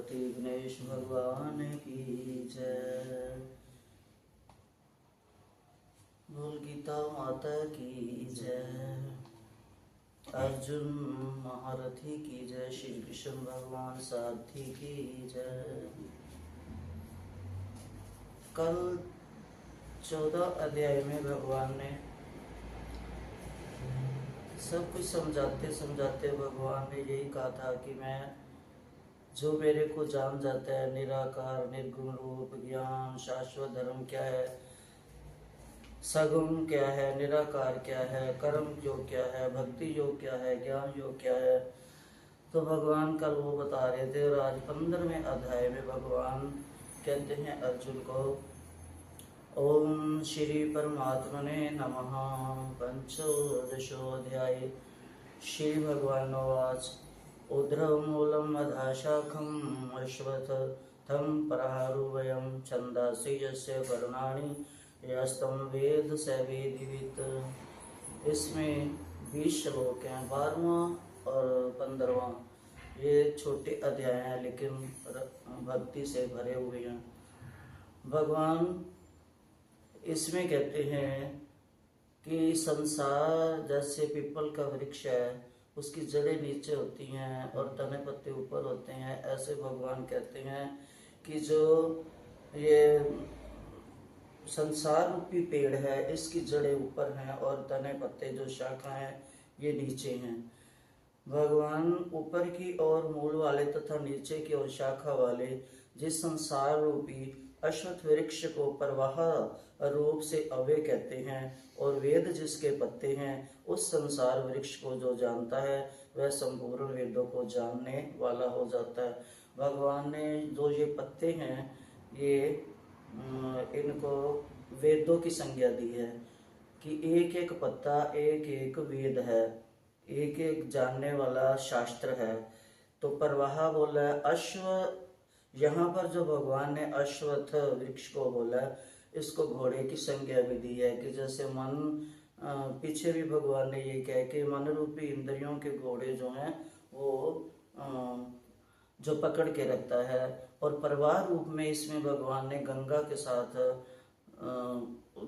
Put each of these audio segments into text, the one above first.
गणपति गणेश भगवान की जय। बोल गीता माता की जय। अर्जुन महारथी की जय। श्री कृष्ण भगवान सारथी की जय। कल 14 अध्याय में भगवान ने सब कुछ समझाते समझाते भगवान ने यही कहा था कि मैं जो मेरे को जान जाता है, निराकार निर्गुण रूप ज्ञान शाश्वत धर्म क्या है, सगुण क्या है, निराकार क्या है, कर्म योग क्या है, भक्ति योग क्या है, ज्ञान योग क्या है। तो भगवान कल वो बता रहे थे और आज 15वें अध्याय में भगवान कहते हैं अर्जुन को, ओम श्री परमात्मने नमः। पंचोदशोऽध्याय। श्री भगवानुवाच उद्रव मूलम अधाशाखम अश्वत्थं प्रहारुवयं छन्दांसि यस्य पर्णानि यस्तं वेद स वेदिवित्। इसमें 20 श्लोक हैं, 12वां और 15वां। ये छोटे अध्याय हैं लेकिन भक्ति से भरे हुए हैं। भगवान इसमें कहते हैं कि संसार जैसे पीपल का वृक्ष है, उसकी जड़ें नीचे होती हैं और तने पत्ते ऊपर होते हैं। ऐसे भगवान कहते हैं कि जो ये संसार रूपी पेड़ है, इसकी जड़ें ऊपर हैं और तने पत्ते जो शाखा हैं ये नीचे हैं। भगवान ऊपर की ओर मूल वाले तथा नीचे की ओर शाखा वाले जिस संसार रूपी अश्वत्थ वृक्ष को प्रवाह रूप से अव्यय कहते हैं और वेद जिसके पत्ते हैं, उस संसार वृक्ष को जो जानता है वह संपूर्ण वेदों को जानने वाला हो जाता है। भगवान ने जो ये पत्ते हैं ये इनको वेदों की संज्ञा दी है कि एक एक पत्ता एक एक वेद है, एक एक जानने वाला शास्त्र है। तो प्रवाह बोला है अश्व, यहाँ पर जो भगवान ने अश्वत्थ वृक्ष को बोला है, इसको घोड़े की संज्ञा भी दी है कि जैसे मन, पीछे भी भगवान ने ये कहा कि मन रूपी इंद्रियों के घोड़े जो हैं वो जो पकड़ के रखता है। और प्रवाह रूप में इसमें भगवान ने गंगा के साथ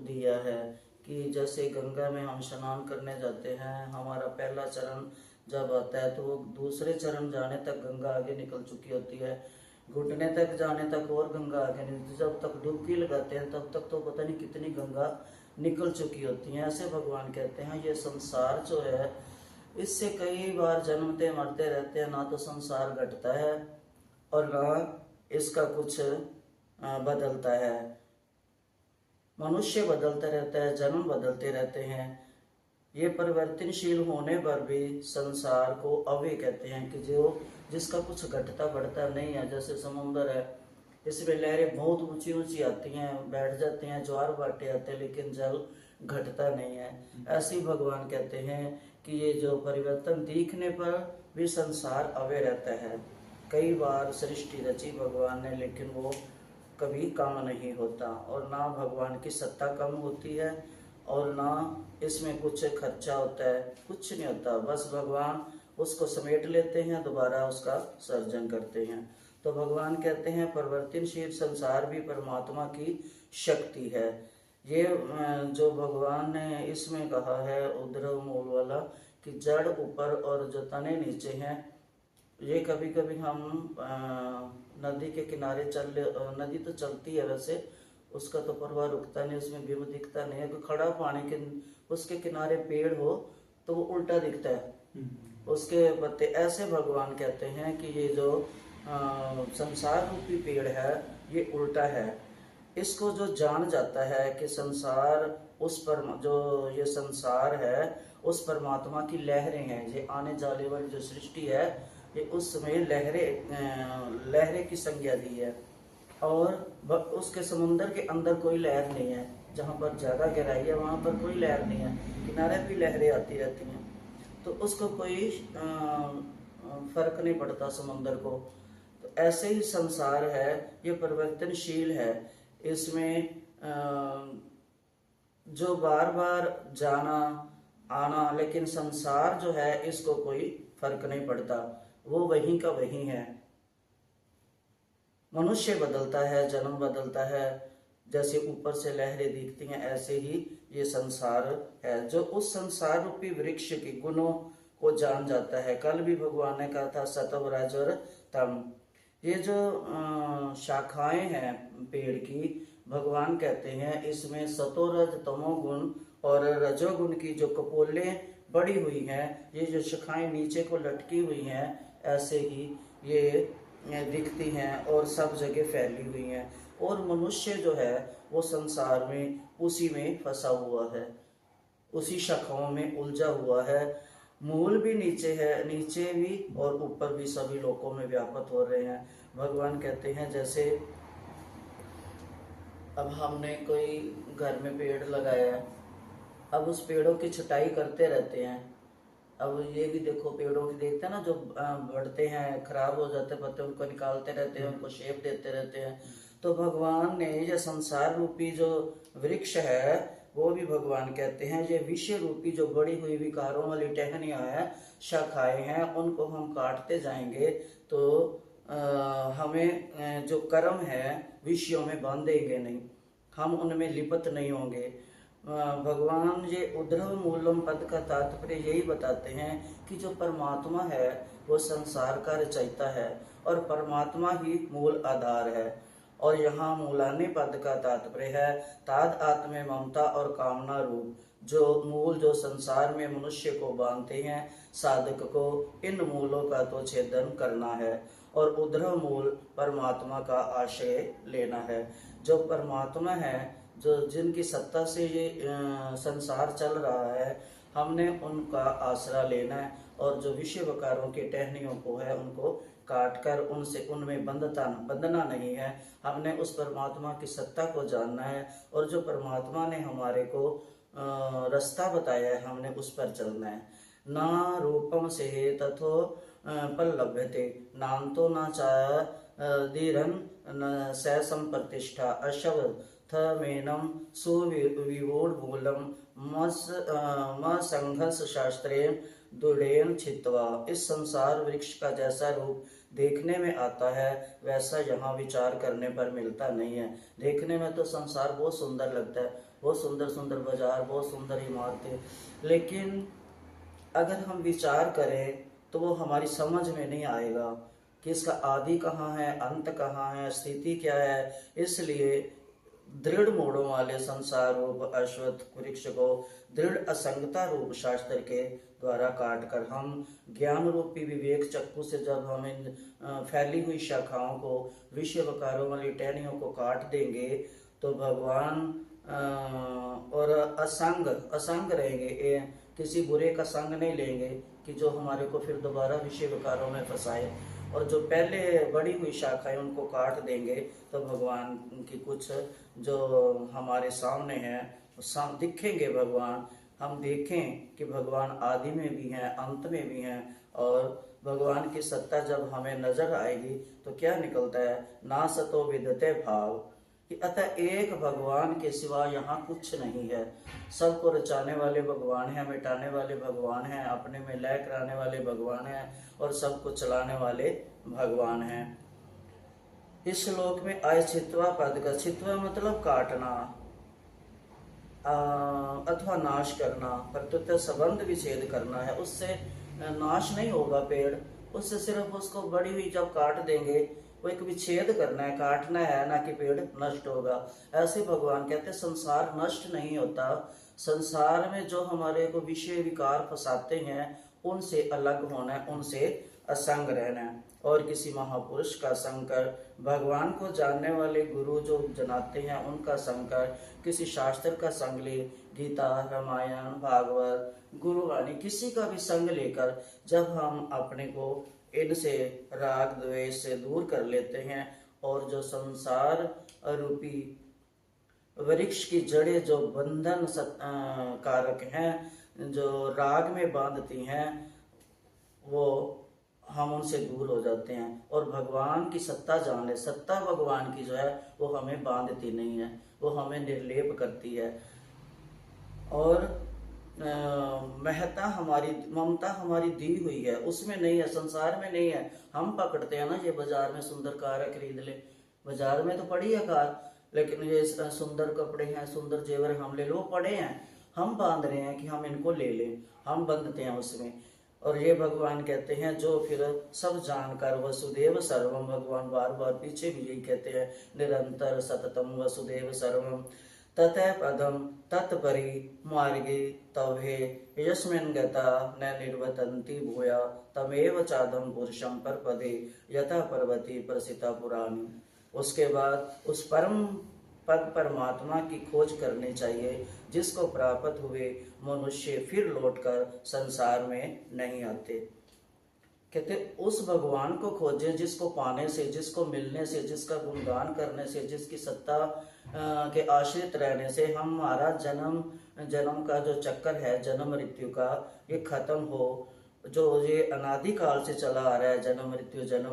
दिया है कि जैसे गंगा में हम स्नान करने जाते हैं, हमारा पहला चरण जब आता है तो वो दूसरे चरण जाने तक गंगा आगे निकल चुकी होती है, घुटने तक जाने तक और गंगा आगे निकलती, जब तक डुबकी लगाते हैं तब तक तो पता नहीं कितनी गंगा निकल चुकी होती है। ऐसे भगवान कहते हैं ये संसार जो है इससे कई बार जन्मते मरते रहते हैं, ना तो संसार घटता है और ना इसका कुछ बदलता है। मनुष्य बदलता रहता है, जन्म बदलते रहते हैं। ये परिवर्तनशील होने पर भी संसार को अव्यय कहते हैं कि जो जिसका कुछ घटता बढ़ता नहीं है। जैसे समुद्र है, इसमें लहरें बहुत ऊंची ऊंची आती हैं, बैठ जाते हैं, ज्वार भाटे आते हैं, लेकिन जल घटता नहीं है। ऐसे ही भगवान कहते हैं कि ये जो परिवर्तन दिखने पर भी संसार अव्यय रहता है। कई बार सृष्टि रची भगवान ने, लेकिन वो कभी कम नहीं होता और ना भगवान की सत्ता कम होती है और ना इसमें कुछ खर्चा होता है, कुछ नहीं होता। बस भगवान उसको समेट लेते हैं, दोबारा उसका सर्जन करते हैं। तो भगवान कहते हैं परिवर्तनशील संसार भी परमात्मा की शक्ति है। ये जो भगवान ने इसमें कहा है उद्रव मूल वाला कि जड़ ऊपर और जो तने नीचे हैं, ये कभी कभी हम नदी के किनारे नदी तो चलती है वैसे, उसका तो प्रवाह रुकता नहीं, उसमें बिंब दिखता नहीं है। खड़ा पानी के उसके किनारे पेड़ हो तो वो उल्टा दिखता है उसके पत्ते। ऐसे भगवान कहते हैं कि ये जो संसार रूपी पेड़ है ये उल्टा है। इसको जो जान जाता है कि संसार उस पर जो ये संसार है उस परमात्मा की लहरें हैं, ये आने जाने वाली जो सृष्टि है ये उस समय लहरें की संज्ञा दी है। और उसके समुन्द्र के अंदर कोई लहर नहीं है, जहाँ पर ज्यादा गहराई है वहां पर कोई लहर नहीं है, किनारे भी लहरें आती रहती हैं, तो उसको कोई फर्क नहीं पड़ता समुन्द्र को। तो ऐसे ही संसार है, ये परिवर्तनशील है। इसमें जो बार बार जाना आना, लेकिन संसार जो है इसको कोई फर्क नहीं पड़ता, वो वहीं का वहीं है। मनुष्य बदलता है, जन्म बदलता है, जैसे ऊपर से लहरें दिखती हैं ऐसे ही ये संसार है। जो उस संसार रूपी वृक्ष के गुणों को जान जाता है। कल भी भगवान ने कहा था सत्व रज और तम। ये जो शाखाएं हैं पेड़ की, भगवान कहते हैं इसमें सतो रज तमो गुण और रजोगुण की जो कपोलें बड़ी हुई हैं, ये जो शाखाएं नीचे को लटकी हुई हैं ऐसे ही ये दिखती हैं और सब जगह फैली हुई हैं। और मनुष्य जो है वो संसार में उसी में फंसा हुआ है, उसी शाखाओं में उलझा हुआ है। मूल भी नीचे है, नीचे भी और ऊपर भी सभी लोकों में व्यापक हो रहे हैं। भगवान कहते हैं जैसे अब हमने कोई घर में पेड़ लगाया है, अब उस पेड़ों की छटाई करते रहते हैं। अब ये भी देखो पेड़ों की देखते हैं ना, जो बढ़ते हैं खराब हो जाते पत्ते, उनको निकालते रहते हैं, उनको शेप देते रहते हैं। तो भगवान ने ये संसार रूपी जो वृक्ष है वो भी भगवान कहते हैं ये विषय रूपी जो बड़ी हुई विकारों वाली टहनियां हैं, शाखाएं हैं, उनको हम काटते जाएंगे तो हमें जो कर्म है विषयों में बांधेंगे नहीं, हम उनमें लिपत नहीं होंगे। भगवान ये उद्धव मूलम पद का तात्पर्य यही बताते हैं कि जो परमात्मा है वो संसार का रचयिता है और परमात्मा ही मूल आधार है। और यहाँ मूलानी पद का तात्पर्य है ताद आत्मे ममता और कामना रूप जो मूल जो संसार में मनुष्य को बांधते हैं, साधक को इन मूलों का तो छेदन करना है और उद्धव मूल परमात्मा का आश्रय लेना है। जो परमात्मा है, जो जिनकी सत्ता से ये संसार चल रहा है, हमने उनका आसरा लेना है और जो विषय वकारों के टहनियों को है उनको काट कर उनसे उनमें बंधना नहीं है। हमने उस परमात्मा की सत्ता को जानना है और जो परमात्मा ने हमारे को रास्ता बताया है हमने उस पर चलना है। ना रूपम से तथो पल्लभ्यते नान्तो न च धीरन न स संप्रतिष्ठा अशव मेनम सुविवूढ़ मूलम संघर्ष शास्त्रेण दुड़ेन छित्वा। इस संसार वृक्ष का जैसा रूप देखने में आता है वैसा यहाँ विचार करने पर मिलता नहीं है। देखने में तो संसार बहुत सुंदर लगता है, बहुत सुंदर सुंदर बाजार, बहुत सुंदर इमारतें, लेकिन अगर हम विचार करें तो वो हमारी समझ में नहीं आएगा कि इसका आदि कहाँ है, अंत कहाँ है, स्थिति क्या है। इसलिए दृढ़ मोड़ों वाले संसार रूप अश्वत्थ वृक्ष को दृढ़ असंगता रूप शास्त्र के द्वारा काट कर हम ज्ञान रूपी विवेक चक्कू से जब हम इन फैली हुई शाखाओं को विषय वकारों वाली टहनियों को काट देंगे तो भगवान और असंग रहेंगे, किसी बुरे का संग नहीं लेंगे कि जो हमारे को फिर दोबारा विषय विकारों में फंसाए। और जो पहले बड़ी हुई शाखाएं उनको काट देंगे तो भगवान की कुछ जो हमारे सामने है दिखेंगे भगवान। हम देखें कि भगवान आदि में भी हैं, अंत में भी हैं और भगवान की सत्ता जब हमें नजर आएगी तो क्या निकलता है, ना सतो विदते भाव, कि अतः एक भगवान के सिवा यहाँ कुछ नहीं है। सबको रचाने वाले भगवान हैं, मिटाने वाले भगवान हैं, अपने में लय कराने वाले भगवान हैं और सबको चलाने वाले भगवान हैं। इस श्लोक में आय छित्वा पद का, छित्वा मतलब काटना अथवा नाश करना, प्रत्युत संबंध विच्छेद करना है। उससे नाश नहीं होगा पेड़, उससे सिर्फ उसको बड़ी हुई जब काट देंगे वो एक विच्छेद करना है, काटना है, ना कि पेड़ नष्ट होगा। ऐसे भगवान कहते हैं संसार नष्ट नहीं होता, संसार में जो हमारे को विषय विकार फंसाते हैं उनसे अलग होना है, उनसे असंग रहना है और किसी महापुरुष का संग कर, भगवान को जानने वाले गुरु जो जनाते हैं उनका संग कर, किसी शास्त्र का संग ले, गीता, रामायण, भागवत, गुरुवाणी, किसी का भी संग लेकर जब हम अपने को इनसे राग द्वेष से दूर कर लेते हैं और जो संसार रूपी वृक्ष की जड़ें जो बंधन कारक हैं, जो राग में बांधती हैं, वो हम उनसे दूर हो जाते हैं और भगवान की सत्ता जान ले। सत्ता भगवान की जो है वो हमें बांधती नहीं है, वो हमें निर्लेप करती है और महता हमारी, ममता हमारी दी हुई है, उसमें नहीं है, संसार में नहीं है। हम पकड़ते हैं ना ये बाजार में सुंदर कार खरीद ले, बाजार में तो पड़ी है कार, लेकिन ये सुंदर कपड़े हैं, सुंदर जेवर हम ले लो, पड़े हैं, हम बांध रहे हैं कि हम इनको ले लें, हम बंधते हैं उसमें। और ये भगवान कहते हैं जो फिर सब जानकर वसुदेव सर्वम, भगवान बार बार पीछे भी यही कहते हैं, निरंतर सततम वसुदेव सर्वम ततः पदम तत्परि मार्गे तवे यस्मिन् गता न निर्वतन्ति भूया तमेव चादम पुरुषम पर पदे यथा पर्वती प्रसिता पुराणी। उसके बाद उस परम पद परमात्मा की खोज करनी चाहिए, जिसको प्राप्त हुए मनुष्य फिर लौटकर संसार में नहीं आते। कहते उस भगवान को खोजें जिसको पाने से, जिसको मिलने से, जिसका गुणगान करने से, जिसकी सत्ता के आश्रित रहने से हमारा जन्म का जो चक्कर है, जन्म मृत्यु का, ये खत्म हो। जो ये अनादिकाल से चला आ रहा है, जन्म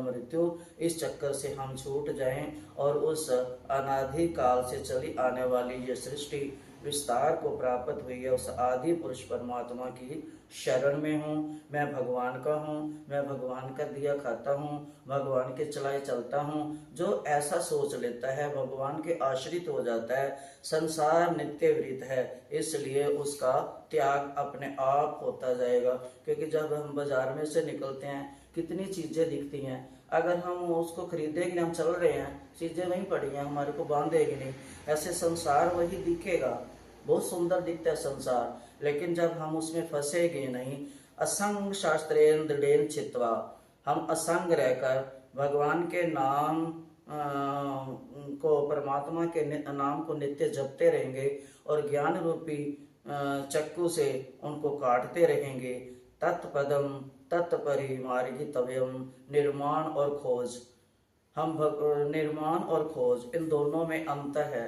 मृत्यु, इस चक्कर से हम छूट जाएं और उस अनादिकाल से चली आने वाली ये सृष्टि विस्तार को प्राप्त हुई है, उस आदि पुरुष परमात्मा की शरण में हूँ। मैं भगवान का हूँ, मैं भगवान का दिया खाता हूँ, भगवान के चलाए चलता हूँ। जो ऐसा सोच लेता है, भगवान के आश्रित हो जाता है, संसार नित्य वृत्त है, इसलिए उसका त्याग अपने आप होता जाएगा। क्योंकि जब हम बाजार में से निकलते हैं, कितनी चीजें दिखती हैं, अगर हम उसको खरीदेंगे, हम चल रहे हैं, चीजें वहीं पड़ी हैं, हमारे को बांधेगी नहीं। ऐसे संसार वही दिखेगा, बहुत सुंदर दिखता है संसार, लेकिन जब हम उसमें फंसेंगे नहीं, असंग शास्त्रेन दृढ़ेन चित्वा, हम असंग रहकर भगवान के नाम को, परमात्मा के नाम को नित्य जपते रहेंगे और ज्ञान रूपी चक्कू से उनको काटते रहेंगे। तत्पदम तत्परि मार्गितव्यम, निर्माण और खोज। हम निर्माण और खोज, इन दोनों में अंतर है।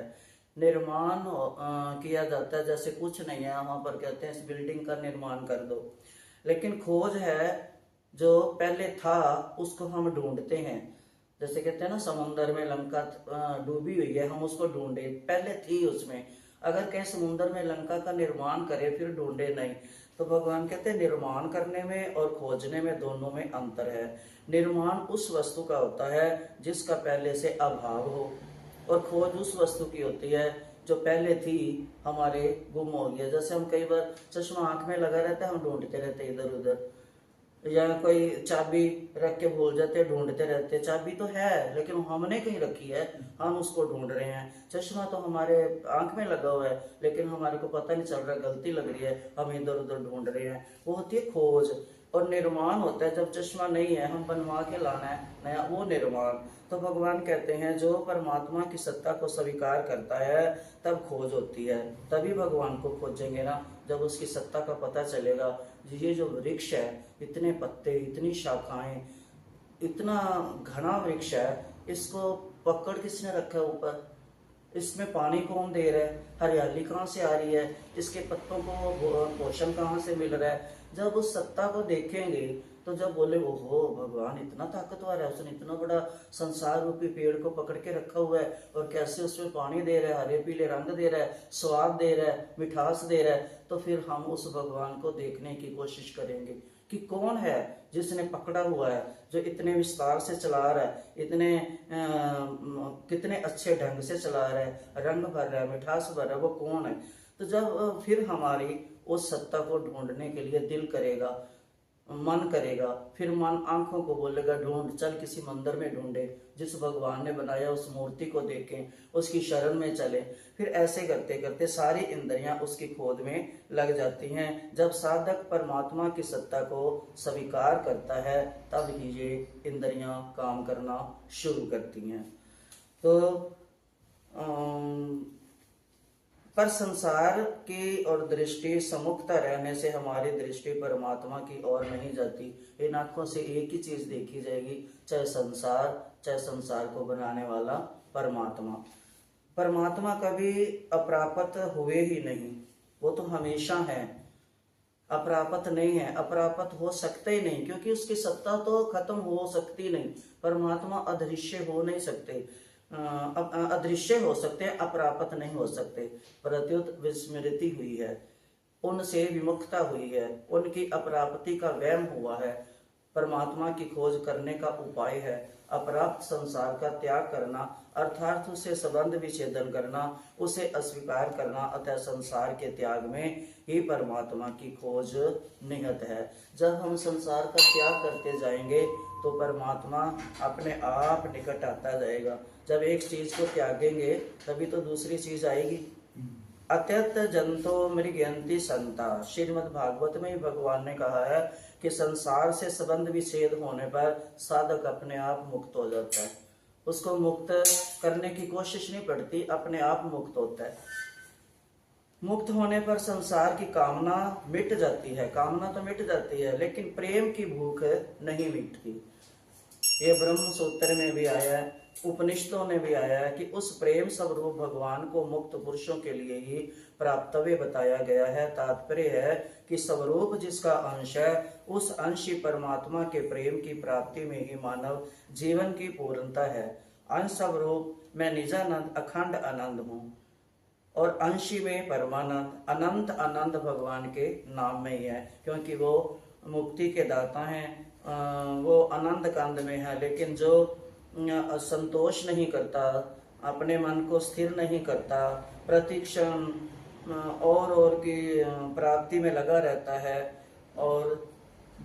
निर्माण किया जाता है, जैसे कुछ नहीं है, वहां पर कहते हैं इस बिल्डिंग का निर्माण कर दो, लेकिन खोज है जो पहले था उसको हम ढूंढते हैं। जैसे कहते हैं ना, समुद्र में लंका डूबी हुई है, हम उसको ढूंढे, पहले थी उसमें। अगर कहीं समुद्र में लंका का निर्माण करे फिर ढूंढे नहीं, तो भगवान कहते हैं निर्माण करने में और खोजने में, दोनों में अंतर है। निर्माण उस वस्तु का होता है जिसका पहले से अभाव हो, और खोज उस वस्तु की होती है जो पहले थी, हमारे गुम हो गया। जैसे हम कई बार चश्मा आंख में लगा रहता है, हम ढूंढते रहते इधर उधर, या कोई चाबी रख के भूल जाते, ढूंढते रहते, चाबी तो है लेकिन हमने कहीं रखी है, हम उसको ढूंढ रहे हैं। चश्मा तो हमारे आंख में लगा हुआ है, लेकिन हमारे को पता नहीं चल रहा, गलती लग रही है, हम इधर उधर ढूंढ रहे हैं। वो होती है खोज। और निर्माण होता है जब चश्मा नहीं है, हम बनवा के लाना है नया, वो निर्माण। तो भगवान कहते हैं जो परमात्मा की सत्ता को स्वीकार करता है तब खोज होती है। तभी भगवान को खोजेंगे ना, जब उसकी सत्ता का पता चलेगा। ये जो वृक्ष है, इतने पत्ते, इतनी शाखाएं, इतना घना वृक्ष है, इसको पकड़ किसने रखा है ऊपर, इसमें पानी कौन दे रहा है, हरियाली कहाँ से आ रही है, इसके पत्तों को पोषण कहाँ से मिल रहा है। जब उस सत्ता को देखेंगे तो जब बोले वो हो भगवान इतना ताकतवर है, उसने इतना बड़ा संसार रूपी पेड़ को पकड़ के रखा हुआ है, और कैसे उसमें पानी दे रहा है, हरे पीले रंग दे रहा है, स्वाद दे रहा है, मिठास दे रहा है, तो फिर हम उस भगवान को देखने की कोशिश करेंगे कि कौन है जिसने पकड़ा हुआ है, जो इतने विस्तार से चला रहा है, इतने कितने अच्छे ढंग से चला रहा है, रंग भर रहा है, मिठास भर रहा है, वो कौन है। तो जब फिर हमारी उस सत्ता को ढूंढने के लिए दिल करेगा, मन करेगा, फिर मन आंखों को बोलेगा ढूंढ, चल किसी मंदिर में ढूंढे, जिस भगवान ने बनाया उस मूर्ति को देखें, उसकी शरण में चले। फिर ऐसे करते करते सारी इंद्रियां उसकी खोज में लग जाती हैं। जब साधक परमात्मा की सत्ता को स्वीकार करता है तब ही ये इंद्रियां काम करना शुरू करती हैं। तो पर संसार की और दृष्टि सम्मुखता रहने से हमारी दृष्टि परमात्मा की ओर नहीं जाती। इन आंखों से एक ही चीज देखी जाएगी, चाहे संसार को बनाने वाला परमात्मा। परमात्मा कभी अप्राप्त हुए ही नहीं, वो तो हमेशा है, अप्राप्त नहीं है, अप्राप्त हो सकते ही नहीं, क्योंकि उसकी सत्ता तो खत्म हो सकती नहीं। परमात्मा अदृश्य हो नहीं सकते, अदृश्य हो सकते हैं, अप्राप्त नहीं हो सकते। प्रत्युत विस्मृति हुई है, उनसे विमुखता हुई है, उनकी अप्राप्ति का वहम हुआ है। परमात्मा की खोज करने का उपाय है अप्राप्त संसार का त्याग करना अर्थात उसे संबंध विच्छेदन करना, उसे अस्वीकार करना, अतः संसार के त्याग में ही परमात्मा की खोज निहित है। जब हम संसार का त्याग करते जाएंगे तो परमात्मा अपने आप निकट आता जाएगा। जब एक चीज को त्यागेंगे तभी तो दूसरी चीज आएगी। अत्यंत जंतो मृगयंती संता, श्रीमद् भागवत में ही भगवान ने कहा है कि संसार से संबंध विच्छेद होने पर साधक अपने आप मुक्त हो जाता है। उसको मुक्त करने की कोशिश नहीं पड़ती, अपने आप मुक्त होता है। मुक्त होने पर संसार की कामना मिट जाती है। कामना तो मिट जाती है लेकिन प्रेम की भूख नहीं मिटती। ये ब्रह्म सूत्र में भी आया है, उपनिषदों में भी आया है कि उस प्रेम स्वरूप भगवान को मुक्त पुरुषों के लिए ही प्राप्तव्य बताया गया है। तात्पर्य है कि स्वरूप जिसका अंश है उस अंशी परमात्मा के प्रेम की प्राप्ति में ही मानव जीवन की पूर्णता है। अंश स्वरूप मैं निजानंद अखंड आनंद हूँ और अंशी में परमानंद अनंत आनंद भगवान के नाम में ही है, क्योंकि वो मुक्ति के दाता हैं। वो आनंद कांड में है, लेकिन जो संतोष नहीं करता, अपने मन को स्थिर नहीं करता, प्रतिक्षण और की प्राप्ति में लगा रहता है, और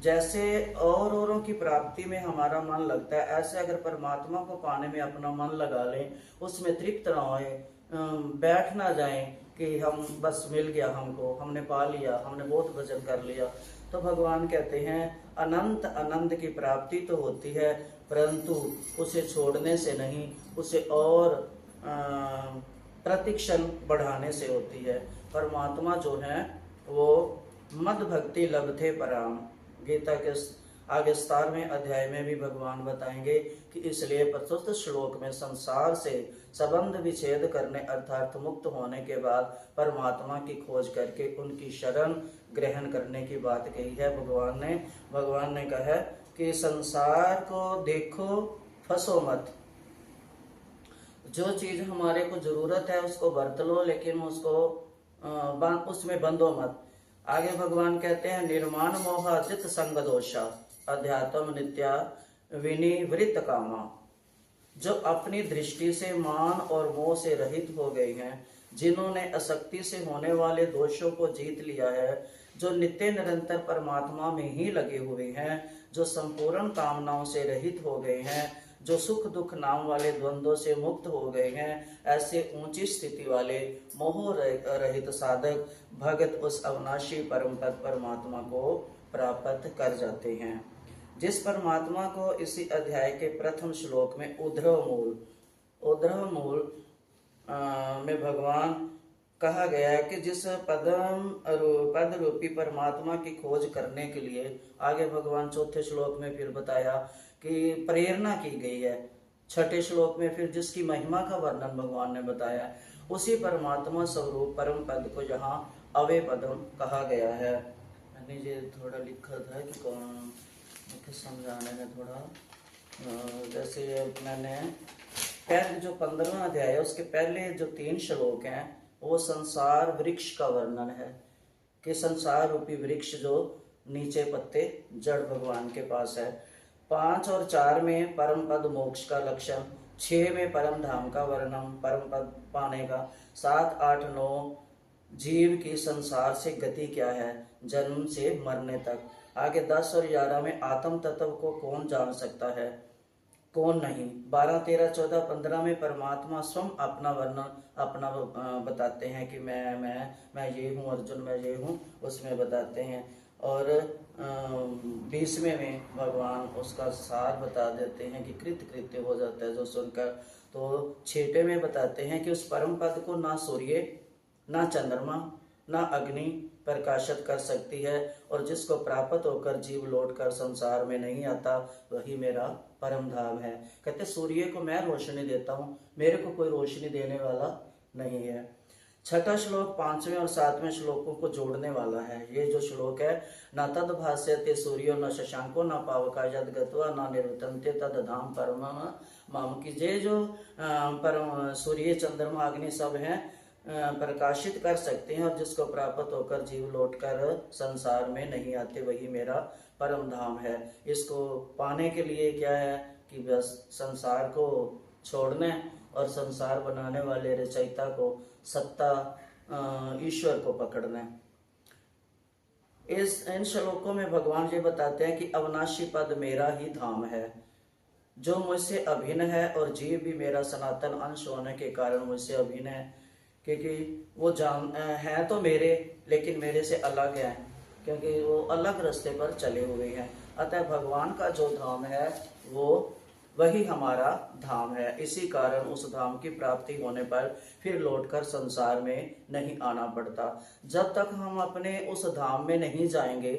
जैसे औरों की प्राप्ति में हमारा मन लगता है, ऐसे अगर परमात्मा को पाने में अपना मन लगा लें, उसमें तृप्त ना होए, बैठ ना जाए कि हम बस मिल गया, हमको हमने पा लिया, हमने बहुत भजन कर लिया, तो भगवान कहते हैं अनंत आनंद की प्राप्ति तो होती है, परंतु उसे छोड़ने से नहीं, उसे और प्रतिक्षण बढ़ाने से होती है। परमात्मा जो है वो मद भक्ति लभते पराम, गीता के आगे 17वें अध्याय में भी भगवान बताएंगे कि इसलिए 25 श्लोक में संसार से संबंध विच्छेद करने अर्थात मुक्त होने के बाद परमात्मा की खोज करके उनकी शरण ग्रहण करने की बात कही है। भगवान ने कहा है कि संसार को देखो फंसो मत, जो चीज हमारे को जरूरत है उसको बरत लो, लेकिन उसको उसमें बंधो मत। आगे भगवान कहते हैं निर्माण मोह जित संग दोषा अध्यात्म नित्या विनिवृत्त कामा, जो अपनी दृष्टि से मान और मोह से रहित हो गए हैं, जिन्होंने आसक्ति से होने वाले दोषों को जीत लिया है, जो नित्य निरंतर परमात्मा में ही लगे हुए हैं, जो संपूर्ण कामनाओं से रहित हो गए हैं, जो सुख दुख नाम वाले द्वंद्वों से मुक्त हो गए हैं, ऐसे ऊंची स्थिति वाले मोह रहित साधक भगत उस अविनाशी परम पद परमात्मा को प्राप्त कर जाते हैं। जिस परमात्मा को इसी अध्याय के प्रथम श्लोक में उद्धव मूल में भगवान कहा गया है कि जिस पद रूपी परमात्मा की खोज करने के लिए आगे भगवान चौथे श्लोक में फिर बताया कि प्रेरणा की गई है। छठे श्लोक में फिर जिसकी महिमा का वर्णन भगवान ने बताया, उसी परमात्मा स्वरूप परम पद को यहाँ अवे पदम कहा गया है। मैंने ये थोड़ा लिखा था कि कौन समझाने में थोड़ा जैसे मैंने पहले जो 15वां अध्याय है उसके पहले जो 3 श्लोक हैं वो संसार वृक्ष का वर्णन है कि संसार रूपी वृक्ष जो नीचे पत्ते जड़ भगवान के पास है। 5 और 4 में परम पद मोक्ष का लक्षण, 6 में परम धाम का वर्णन परम पद पाने का, 7, 8, 9 जीव की संसार से गति क्या है जन्म से मरने तक, आगे 10 और 11 में आत्म तत्व को कौन जान सकता है कौन नहीं, 12, 13, 14, 15 में परमात्मा स्वयं अपना वर्णन अपना बताते हैं कि मैं ये हूँ, अर्जुन मैं ये हूँ, उसमें बताते हैं। और 20वें में भगवान उसका सार बता देते हैं कि कृत्य हो जाता है जो सुनकर। तो 6वें में बताते हैं कि उस परम पद को ना सूर्य ना चंद्रमा ना अग्नि प्रकाशित कर सकती है, और जिसको प्राप्त होकर जीव लौटकर संसार में नहीं आता वही मेरा परम धाम है। कहते सूर्य को मैं रोशनी देता हूँ, मेरे को कोई रोशनी देने वाला नहीं है। 6ठा श्लोक 5वें और 7वें श्लोकों को जोड़ने वाला है। ये जो श्लोक है, न तद भास्यते सूर्यो न शशांको न पावका यद गत्वा न निर्वतन्ते तद धाम परम मम, की जे जो परम सूर्य चंद्रमा अग्नि सब हैं प्रकाशित कर सकते हैं, और जिसको प्राप्त होकर जीव लौटकर संसार में नहीं आते वही मेरा परम धाम है। इसको पाने के लिए क्या है कि बस संसार को छोड़ने और संसार बनाने वाले रचयिता को, सत्ता ईश्वर को पकड़ना। इन श्लोकों में भगवान ये बताते हैं कि अविनाशी पद मेरा ही धाम है, जो मुझसे अभिन्न है, और जीव भी मेरा सनातन अंश होने के कारण मुझसे अभिन्न है, क्योंकि वो जान है तो मेरे, लेकिन मेरे से अलग है, क्योंकि वो अलग रास्ते पर चले हुए हैं। अतः भगवान का जो धाम है वो वही हमारा धाम है। इसी कारण उस धाम की प्राप्ति होने पर फिर लौटकर संसार में नहीं आना पड़ता। जब तक हम अपने उस धाम में नहीं जाएंगे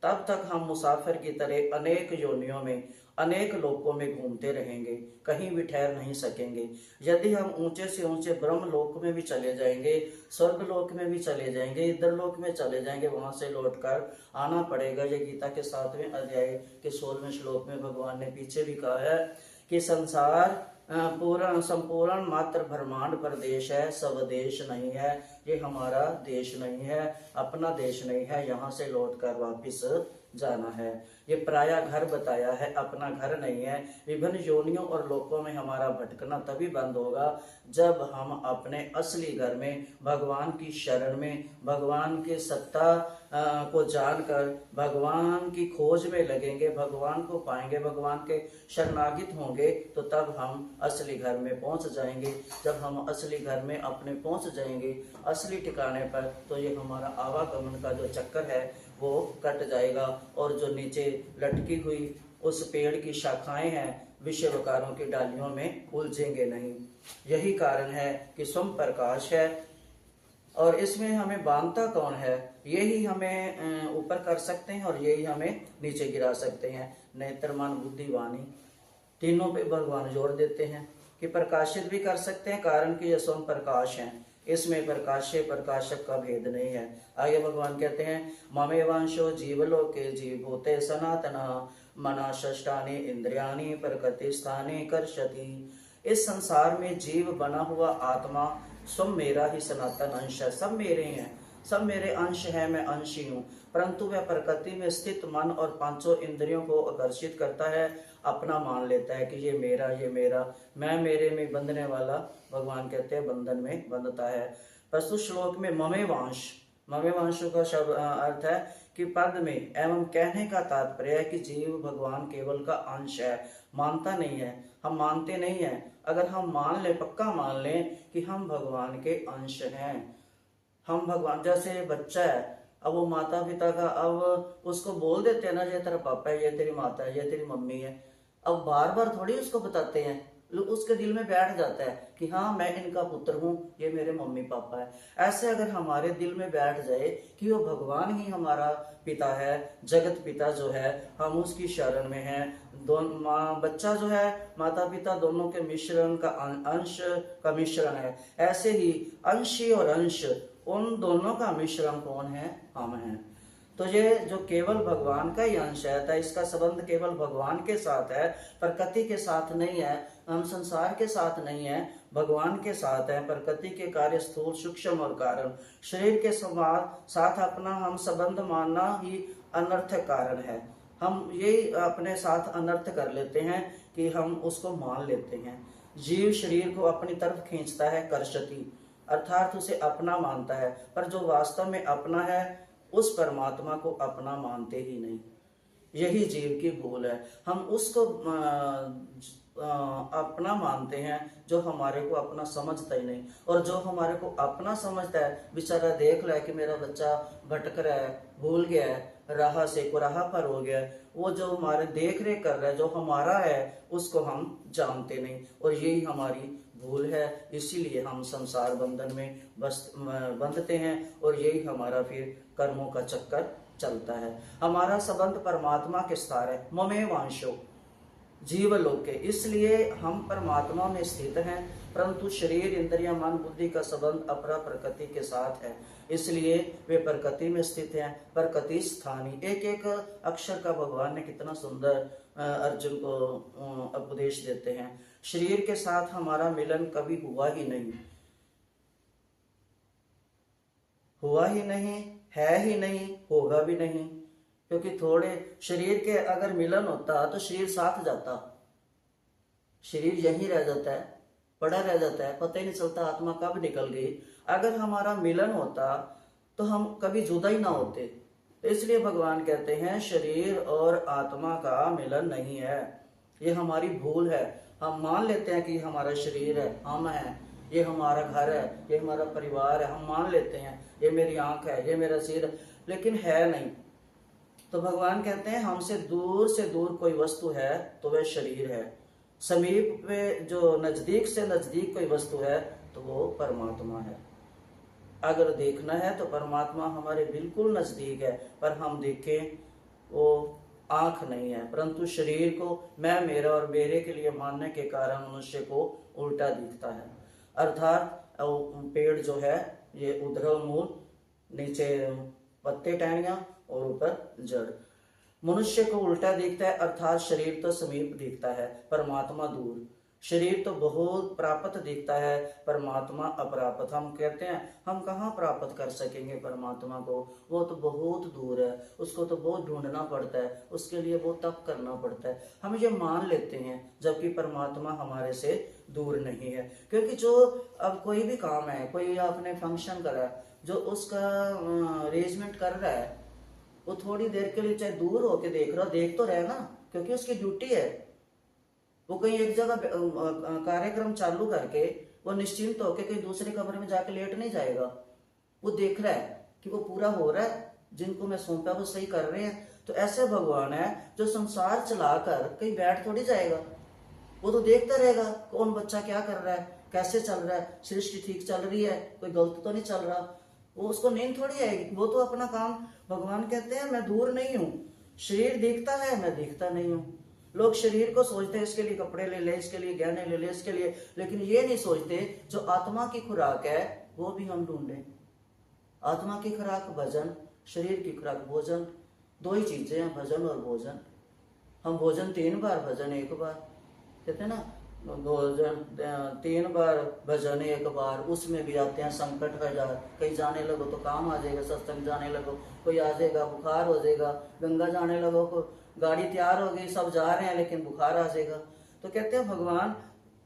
तब तक हम मुसाफिर की तरह अनेक योनियों में, अनेक लोकों में घूमते रहेंगे, कहीं भी ठहर नहीं सकेंगे। यदि हम ऊंचे से ऊंचे ब्रह्म लोक में भी चले जाएंगे, स्वर्ग लोक में भी चले जाएंगे, इंद्र लोक में चले जाएंगे, वहां से लौटकर आना पड़ेगा। ये गीता के 7वें अध्याय के 16वें श्लोक में भगवान ने पीछे भी कहा है कि संसार पूर्ण संपूर्ण मात्र ब्रह्मांड प्रदेश है, सब देश नहीं है। ये हमारा देश नहीं है, अपना देश नहीं है, यहाँ से लौटकर वापिस जाना है। ये पराया घर बताया है, अपना घर नहीं है। विभिन्न योनियों और लोकों में हमारा भटकना तभी बंद होगा जब हम अपने असली घर में, भगवान की शरण में, भगवान के सत्ता को जानकर भगवान की खोज में लगेंगे, भगवान को पाएंगे, भगवान के शरणागत होंगे, तो तब हम असली घर में पहुंच जाएंगे। जब हम असली घर में अपने पहुंच जाएंगे, असली ठिकाने पर, तो ये हमारा आवागमन का जो चक्कर है वो कट जाएगा, और जो नीचे लटकी हुई उस पेड़ की शाखाएं हैं विषय विकारों की डालियों में उलझेंगे नहीं। यही कारण है कि स्वयं प्रकाश है, और इसमें हमें बांधता कौन है? यही हमें ऊपर कर सकते हैं और यही हमें नीचे गिरा सकते हैं। नेत्र, मन, बुद्धि, वाणी, तीनों पे भगवान जोर देते हैं कि प्रकाशित भी कर सकते हैं, कारण कि ये स्वयं प्रकाश है। इसमें प्रकाश्य प्रकाशक का भेद नहीं है। आगे भगवान कहते हैं, ममेवांशो जीवलोके जीवभूते सनातना मना षष्ठानि इंद्रियाणि प्रकृति स्थाने कर्षति। इस संसार में जीव बना हुआ आत्मा स्वयं मेरा ही सनातन अंश है। सब मेरे हैं, सब मेरे अंश है, मैं अंशी हूँ। परंतु वह प्रकृति में स्थित मन और पांचों इंद्रियों को आकर्षित करता है, अपना मान लेता है कि ये मेरा, ये मेरा, मैं मेरे में बंधने वाला। भगवान कहते हैं बंधन में बंधता है। प्रस्तुत श्लोक में ममेवांश, ममेवांशों का शब्द अर्थ है कि पद में एवं कहने का तात्पर्य है कि जीव भगवान केवल का अंश है, मानता नहीं है। हम मानते नहीं है। अगर हम मान ले, पक्का मान लें कि हम भगवान के अंश हैं, हम भगवान, जैसे बच्चा है, अब वो माता पिता का, अब उसको बोल देते हैं ना, ये तेरा पापा है, ये तेरी माता है, ये तेरी मम्मी है। अब बार बार थोड़ी उसको बताते हैं, उसके दिल में बैठ जाता है कि हाँ मैं इनका पुत्र हूँ, ये मेरे मम्मी पापा है। ऐसे अगर हमारे दिल में बैठ जाए कि वो भगवान ही हमारा पिता है, जगत पिता जो है, हम उसकी शरण में हैं। दोनों बच्चा जो है, माता पिता दोनों के मिश्रण का, अंश का मिश्रण है। ऐसे ही अंशी और अंश, उन दोनों का मिश्रण कौन है? हम हैं। तो ये जो केवल भगवान का ही अंश है, तो इसका संबंध केवल भगवान के साथ है, प्रकृति के साथ नहीं है। हम संसार के साथ नहीं है, भगवान के साथ है। प्रकृति के कार्य स्थूल, सूक्ष्म और कारण, शरीर के साथ अपना हम संबंध मानना ही अनर्थक कारण है। हम यही अपने साथ अनर्थ कर लेते हैं कि हम उसको मान लेते हैं। जीव शरीर को अपनी तरफ खींचता है, कर्षति, अर्थात उसे अपना मानता है, पर जो वास्तव में अपना है उस परमात्मा को अपना मानते ही नहीं। यही जीव की भूल है। हम उसको अपना मानते हैं जो हमारे को अपना समझता ही नहीं, और जो हमारे को अपना समझता है बेचारा देख रहा है कि मेरा बच्चा भटक रहा है, भूल गया है, राह से कुराहा पर हो गया है। वो जो हमारे देख रेख कर रहा है, जो हमारा है, उसको हम जानते नहीं, और यही हमारी भूल है। इसीलिए हम संसार बंधन में बंधते हैं, और यही हमारा फिर कर्मों का चक्कर चलता है। हमारा संबंध परमात्मा के साथ है, ममेवांशो जीवलोक के, इसलिए हम परमात्मा में स्थित हैं। परंतु शरीर, इंद्रिया, मन, बुद्धि का संबंध अपरा प्रकृति के साथ है, इसलिए वे प्रकृति में स्थित हैं। प्रकृति स्थानी, एक एक अक्षर का भगवान ने कितना सुंदर अर्जुन को उपदेश देते हैं। शरीर के साथ हमारा मिलन कभी हुआ ही नहीं, हुआ ही नहीं, है ही नहीं, होगा भी नहीं। क्योंकि थोड़े शरीर के अगर मिलन होता तो शरीर साथ जाता, शरीर यहीं रह जाता है, पड़ा रह जाता है, पता ही नहीं चलता आत्मा कब निकल गई। अगर हमारा मिलन होता तो हम कभी जुदा ही ना होते। तो इसलिए भगवान कहते हैं शरीर और आत्मा का मिलन नहीं है, ये हमारी भूल है। हम मान लेते हैं कि ये हमारा शरीर है, हम हैं, ये हमारा घर है, ये हमारा परिवार है, हम मान लेते हैं ये मेरी आंख है, ये मेरा सिर है, लेकिन है नहीं। तो भगवान कहते हैं हमसे दूर कोई वस्तु है तो वह शरीर है, समीप में जो नजदीक से नजदीक कोई वस्तु है तो वो परमात्मा है। अगर देखना है तो परमात्मा हमारे बिल्कुल नजदीक है, पर हम देखें वो आंख नहीं है, परंतु शरीर को मैं मेरा और मेरे के लिए मानने के कारण मनुष्य को उल्टा दिखता है। अर्थात पेड़ जो है ये उद्गम मूल, नीचे पत्ते टहनियां और ऊपर जड़। मनुष्य को उल्टा दिखता है, अर्थात शरीर तो समीप दिखता है, परमात्मा दूर। शरीर तो बहुत प्राप्त दिखता है, परमात्मा अप्राप्त। हम कहते हैं हम कहाँ प्राप्त कर सकेंगे परमात्मा को, वो तो बहुत दूर है, उसको तो बहुत ढूंढना पड़ता है, उसके लिए बहुत तप करना पड़ता है। हम ये मान लेते हैं, जबकि परमात्मा हमारे से दूर नहीं है। क्योंकि जो अब कोई भी काम है, कोई आपने फंक्शन करा, जो उसका अरेंजमेंट कर रहा है, वो थोड़ी देर के लिए चाहे दूर होके देख रहा, देख तो रहे ना, क्योंकि उसकी ड्यूटी है। वो कहीं एक जगह कार्यक्रम चालू करके वो निश्चिंत होके कहीं दूसरे कमरे में जाके लेट नहीं जाएगा, वो देख रहा है कि वो पूरा हो रहा है, जिनको मैं सौंपा वो सही कर रहे हैं। तो ऐसे भगवान है जो संसार चलाकर कहीं बैठ थोड़ी जाएगा, वो तो देखता रहेगा कौन बच्चा क्या कर रहा है, कैसे चल रहा है, सृष्टि ठीक चल रही है, कोई गलत तो नहीं चल रहा। वो उसको नींद थोड़ी आएगी, वो तो अपना काम। भगवान कहते हैं मैं दूर नहीं हूँ, शरीर दिखता है, मैं दिखता नहीं हूँ। लोग शरीर को सोचते हैं इसके लिए कपड़े ले ले, इसके लिए गहने ले ले, इसके लिए, लेकिन ये नहीं सोचते जो आत्मा की खुराक है वो भी हम ढूंढें। आत्मा की खुराक भजन, शरीर की खुराक भोजन, दो ही चीजें हैं, भजन और भोजन। हम भोजन 3 बार, भजन 1 बार, कहते हैं ना, भोजन 3 बार, भजन 1 बार। उसमें भी आते हैं संकट हजार, कहीं जाने लगो तो काम आ जाएगा, सत्संग जाने लगो कोई आ जाएगा, बुखार हो जाएगा, गंगा जाने लगो को गाड़ी तैयार हो गई, सब जा रहे हैं लेकिन बुखार आ जाएगा। तो कहते हैं भगवान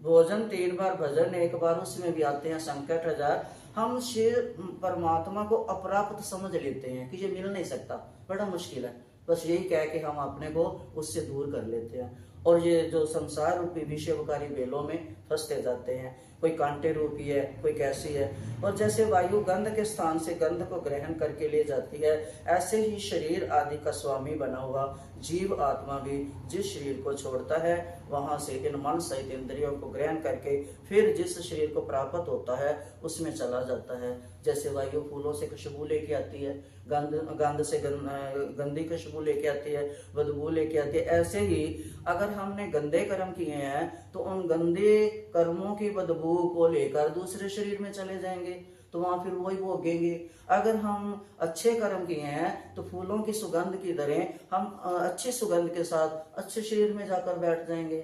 भोजन 3 बार, भजन 1 बार, उसमें भी आते हैं संकट हजार। हम शिव परमात्मा को अप्राप्त समझ लेते हैं कि ये मिल नहीं सकता, बड़ा मुश्किल है, बस यही कह के हम अपने को उससे दूर कर लेते हैं। और ये जो संसार रूपी विषयकारी बेलों में फंसते जाते हैं, कोई कांटे रूपी है, कोई कैसी है। और जैसे वायु गंध के स्थान से गंध को ग्रहण करके ले जाती है, ऐसे ही शरीर आदि का स्वामी बना हुआ जीव आत्मा भी जिस शरीर को छोड़ता है, वहां से इन मन सहित इंद्रियों को ग्रहण करके फिर जिस शरीर को प्राप्त होता है उसमें चला जाता है। जैसे वायु फूलों से खुशबू लेके आती है, गंध से गंदी खुशबू लेके आती है, बदबू लेके आती है, ऐसे ही अगर हमने गंदे कर्म किए हैं तो उन गंदे कर्मों की बदबू को लेकर दूसरे शरीर में चले जाएंगे, तो वहां फिर वही भोगेंगे। अगर हम अच्छे कर्म किए हैं तो फूलों की सुगंध की तरह हम अच्छी सुगंध के साथ अच्छे शरीर में जाकर बैठ जाएंगे,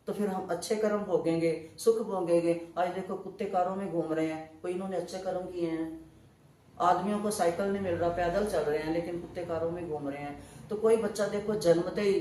तो फिर हम अच्छे कर्म भोगेंगे, सुख भोगेंगे। आज देखो कुत्ते कारों में घूम रहे हैं, कोई इन्होंने अच्छे कर्म किए हैं। आदमियों को साइकिल नहीं मिल रहा, पैदल चल रहे हैं, लेकिन कुत्ते कारों में घूम रहे हैं। तो कोई बच्चा देखो जन्मते ही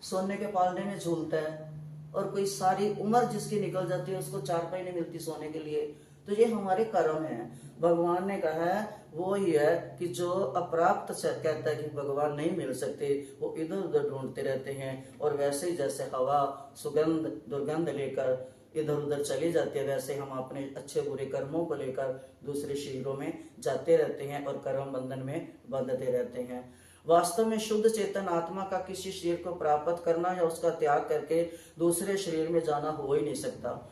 सोने के पालने में झूलता है, और कोई सारी उम्र जिसकी निकल जाती है उसको चारपाई नहीं मिलती सोने के लिए। तो ये हमारे कर्म हैं। भगवान ने कहा है वो ही है कि जो अप्राप्त से कहता है कि भगवान नहीं मिल सकते, वो इधर उधर ढूंढते रहते हैं। और वैसे ही जैसे हवा सुगंध दुर्गंध लेकर इधर उधर चली जाती है, वैसे हम अपने अच्छे बुरे कर्मों को लेकर दूसरे शरीरों में जाते रहते हैं और कर्म बंधन में बंधते रहते हैं। वास्तव में शुद्ध चेतन आत्मा का किसी शरीर को प्राप्त करना या उसका त्याग करके दूसरे शरीर में जाना हो ही नहीं सकता।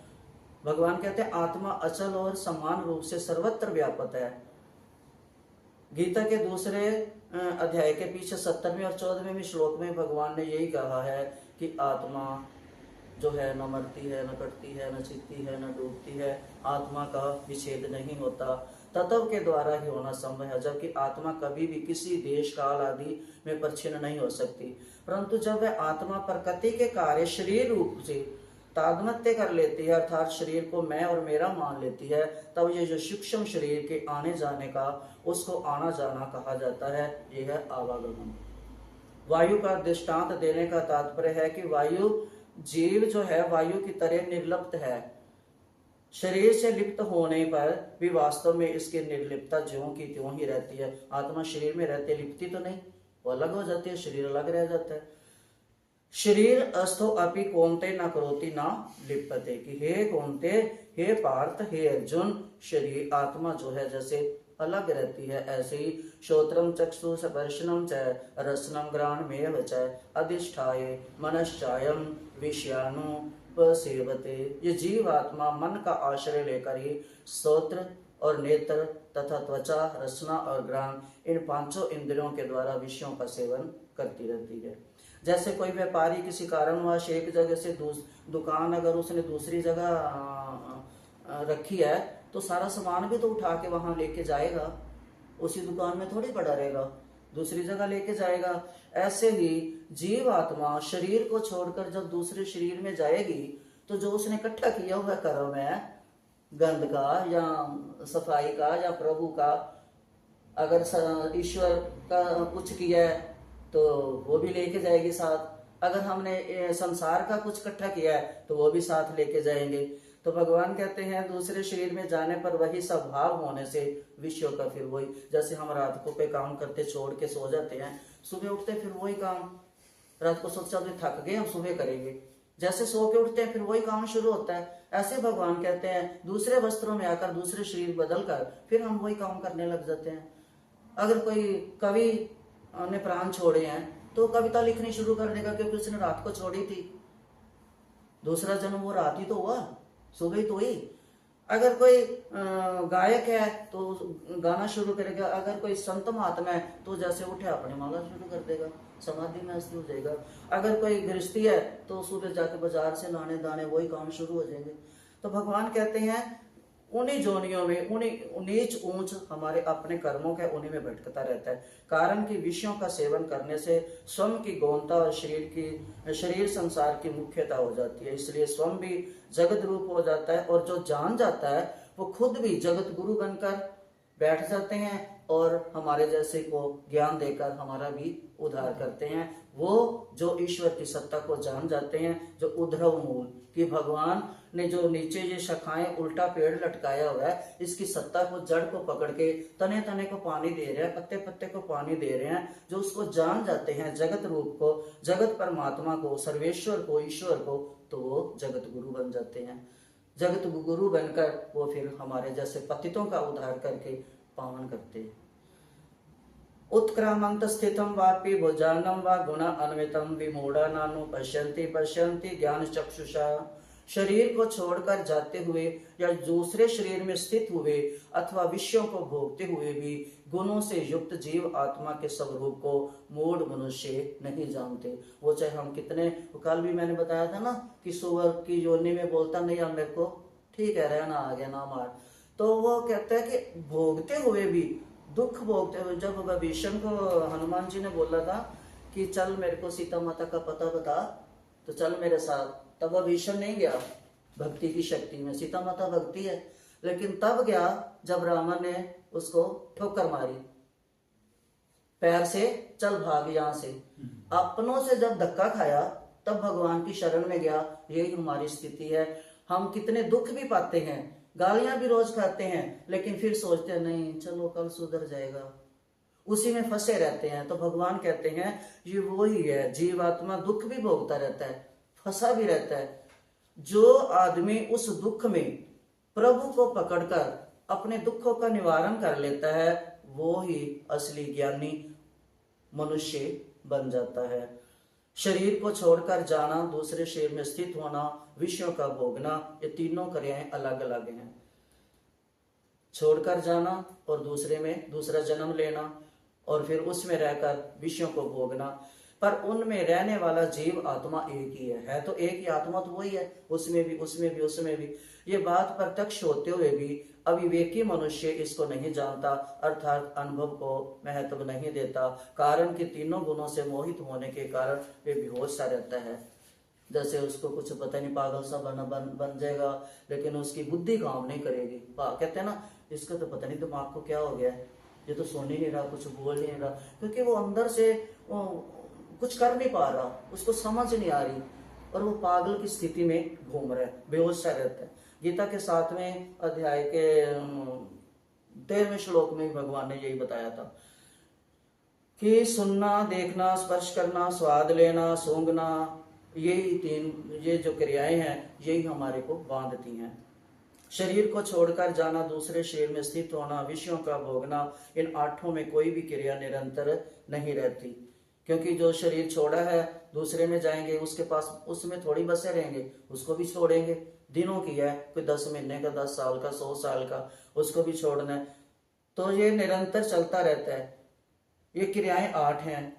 भगवान कहते हैं आत्मा अचल और समान रूप से सर्वत्र व्यापक है। गीता के दूसरे अध्याय के पीछे 17वें और 14वें श्लोक में भगवान ने यही कहा है कि आत्मा जो है न मरती है, न कटती है, न छिपती है, न डूबती है, आत्मा का विच्छेद नहीं होता, तत्व के द्वारा ही होना संभव है। जबकि आत्मा कभी भी किसी देश काल आदि में परिच्छिन्न नहीं हो सकती, परंतु जब वह आत्मा प्रकृति के कार्य शरीर रूप से तादात्म्य कर लेती है, अर्थात शरीर को मैं और मेरा मान लेती है, तब ये जो सूक्ष्म शरीर के आने जाने का उसको आना जाना कहा जाता है। यह है आवागमन। वायु का दृष्टांत देने का तात्पर्य है कि वायु जीव जो है वायु की तरह निर्लिप्त है। शरीर से लिप्त होने पर भी वास्तव में इसकी निर्लिप्तता ज्यों की त्यों ही रहती है। आत्मा शरीर में रहती है, लिपती तो नहीं, वो अलग हो जाती है, शरीर अलग रह जाता है। शरीर अस्थो अपि कौन्ते न करोति न लिप्यते, कि हे कौन्ते, हे पार्थ, हे अर्जुन, शरीर आत्मा जो है जैसे अलग रहती है, ऐसे ही श्रोत्रम चक्षु स्पर्शनम च रसनम घ्राणमेव च अधिष्ठाय मनश्चायम विषयानुपसेवते। ये जीव आत्मा मन का आश्रय लेकर ही श्रोत्र और नेत्र तथा त्वचा, रसना और घ्राण, इन पांचों इंद्रियों के द्वारा विषयों का सेवन करती रहती है। जैसे कोई व्यापारी किसी कारणवश एक जगह से दुकान अगर उसने दूसरी जगह रखी है तो सारा सामान भी तो उठा के वहां लेके जाएगा, उसी दुकान में थोड़ी पड़ा रहेगा, दूसरी जगह लेके जाएगा। ऐसे ही जीव आत्मा शरीर को छोड़कर जब दूसरे शरीर में जाएगी तो जो उसने इकट्ठा किया हुआ कर्म है, गंध का या सफाई का या प्रभु का, अगर ईश्वर का कुछ किया है तो वो भी लेके जाएगी साथ। अगर हमने संसार का कुछ इकट्ठा किया है तो वो भी साथ लेके जाएंगे। तो भगवान कहते हैं दूसरे शरीर में जाने पर वही स्वभाव होने से विषयों का फिर वही, जैसे हम रात को पे काम करते छोड़ के सो जाते हैं, सुबह उठते फिर वही काम, रात को सोचा थक गए हम सुबह करेंगे, जैसे सो के उठते हैं फिर वही काम शुरू होता है। ऐसे भगवान कहते हैं दूसरे वस्त्रों में आकर दूसरे शरीर बदल कर फिर हम वही काम करने लग जाते हैं। अगर कोई कवि ने प्राण छोड़े हैं तो कविता लिखनी शुरू कर देगा, क्योंकि उसने रात को छोड़ी थी, दूसरा जन्म वो रात ही तो हुआ, सुबह ही तो हुई। अगर कोई गायक है तो गाना शुरू करेगा, अगर कोई संत महात्मा है तो जैसे उठे अपनी माला शुरू कर देगा, समाधि में अस्थि हो जाएगा। अगर कोई गृहस्थी है तो सुबह जाके बाजार से लाने दाने वही काम शुरू हो जाएंगे। तो भगवान कहते हैं उन्हीं जोनियों में, उन्हीं नीच ऊंच हमारे अपने कर्मों के उन्हीं में भटकता रहता है। कारण कि विषयों का सेवन करने से स्वयं की गौणता और शरीर संसार की मुख्यता हो जाती है, इसलिए स्वयं भी जगत रूप हो जाता है। और जो जान जाता है वो खुद भी जगत गुरु बनकर बैठ जाते हैं और हमारे जैसे को ज्ञान देकर हमारा भी उद्धार करते हैं। वो जो ईश्वर की सत्ता को जान जाते हैं, जो उद्धव मूल कि भगवान ने जो नीचे ये शाखाएं उल्टा पेड़ लटकाया हुआ है, इसकी सत्ता को जड़ को पकड़ के तने तने को पानी दे रहे हैं, पत्ते पत्ते को पानी दे रहे हैं, जो उसको जान जाते हैं जगत रूप को, जगत परमात्मा को, सर्वेश्वर को, ईश्वर को, तो वो जगत गुरु बन जाते हैं। जगत गुरु बनकर वो फिर हमारे जैसे पतितों का उद्धार करके पावन करते हैं। उत्क्रामंत स्थितम वापि भुजानम वा गुण अन्वितम विमूढ़ा नानु पश्यन्ति पश्यन्ति ज्ञान चक्षुषा। शरीर को छोड़कर जाते हुए या दूसरे शरीर में स्थित हुए अथवा विषयों को भोगते हुए भी गुणों से युक्त जीव आत्मा के स्वरूप को मूढ़ मनुष्य नहीं जानते। वो चाहे हम कितने, कल भी मैंने बताया था ना कि सुअर की योनि में बोलता नहीं अब मेरे को ठीक है रहना आ गया ना मार, तो वो कहता है कि भोगते हुए भी, दुख भोगते हुए, जब विभीषण को हनुमान जी ने बोला था कि चल मेरे को सीता माता का पता बता तो चल मेरे साथ, तब विभीषण नहीं गया भक्ति की शक्ति में, सीता माता भक्ति है, लेकिन तब गया जब रावण ने उसको ठोकर मारी पैर से, चल भाग यहां से। अपनों से जब धक्का खाया तब भगवान की शरण में गया। यही हमारी स्थिति है, हम कितने दुख भी पाते हैं, गालियां भी रोज खाते हैं, लेकिन फिर सोचते हैं नहीं चलो कल सुधर जाएगा, उसी में फंसे रहते हैं। तो भगवान कहते हैं ये वो ही है, जीवात्मा दुख भी भोगता रहता है, फंसा भी रहता है। जो आदमी उस दुख में प्रभु को पकड़कर अपने दुखों का निवारण कर लेता है वो ही असली ज्ञानी मनुष्य बन जाता है। शरीर को छोड़कर जाना, दूसरे शरीर में स्थित होना, विषयों का भोगना, ये तीनों क्रियाएं अलग अलग हैं। छोड़कर जाना और दूसरे में दूसरा जन्म लेना और फिर उसमें रहकर विषयों को भोगना, पर उनमें रहने वाला जीव आत्मा एक ही है तो एक ही आत्मा तो वही है, उसमें भी उसमें भी उसमें भी। ये बात प्रत्यक्ष होते हुए भी अविवेकी मनुष्य इसको नहीं जानता, अर्थात अनुभव को महत्व नहीं देता। कारण कि तीनों गुणों से मोहित होने के कारण वे बेहोश सा रहता है, जैसे उसको कुछ पता नहीं, पागल सा बन जाएगा, लेकिन उसकी बुद्धि काम नहीं करेगी। कहते हैं ना इसका तो पता नहीं दिमाग को क्या हो गया है, ये तो सुन ही नहीं रहा, कुछ बोल नहीं रहा, क्योंकि वो अंदर से कुछ कर नहीं पा रहा, उसको समझ नहीं आ रही। और वो पागल की स्थिति में घूम रहा है, बेहोश सा रहता है। गीता के 7वें अध्याय के 13वें श्लोक में भगवान ने यही बताया था कि सुनना, देखना, स्पर्श करना, स्वाद लेना, सूंघना, ये जो क्रियाएं हैं यही हमारे को बांधती हैं। शरीर को छोड़कर जाना, दूसरे शरीर में स्थित होना, विषयों का भोगना, इन 8 में कोई भी क्रिया निरंतर नहीं रहती, क्योंकि जो शरीर छोड़ा है दूसरे में जाएंगे, उसके पास उसमें थोड़ी बसे रहेंगे, उसको भी छोड़ेंगे। दिनों की है, कोई 10 महीने का, 10 साल का, 100 साल का, उसको भी छोड़ना है। तो ये निरंतर चलता रहता है। ये क्रियाएं 8 हैं,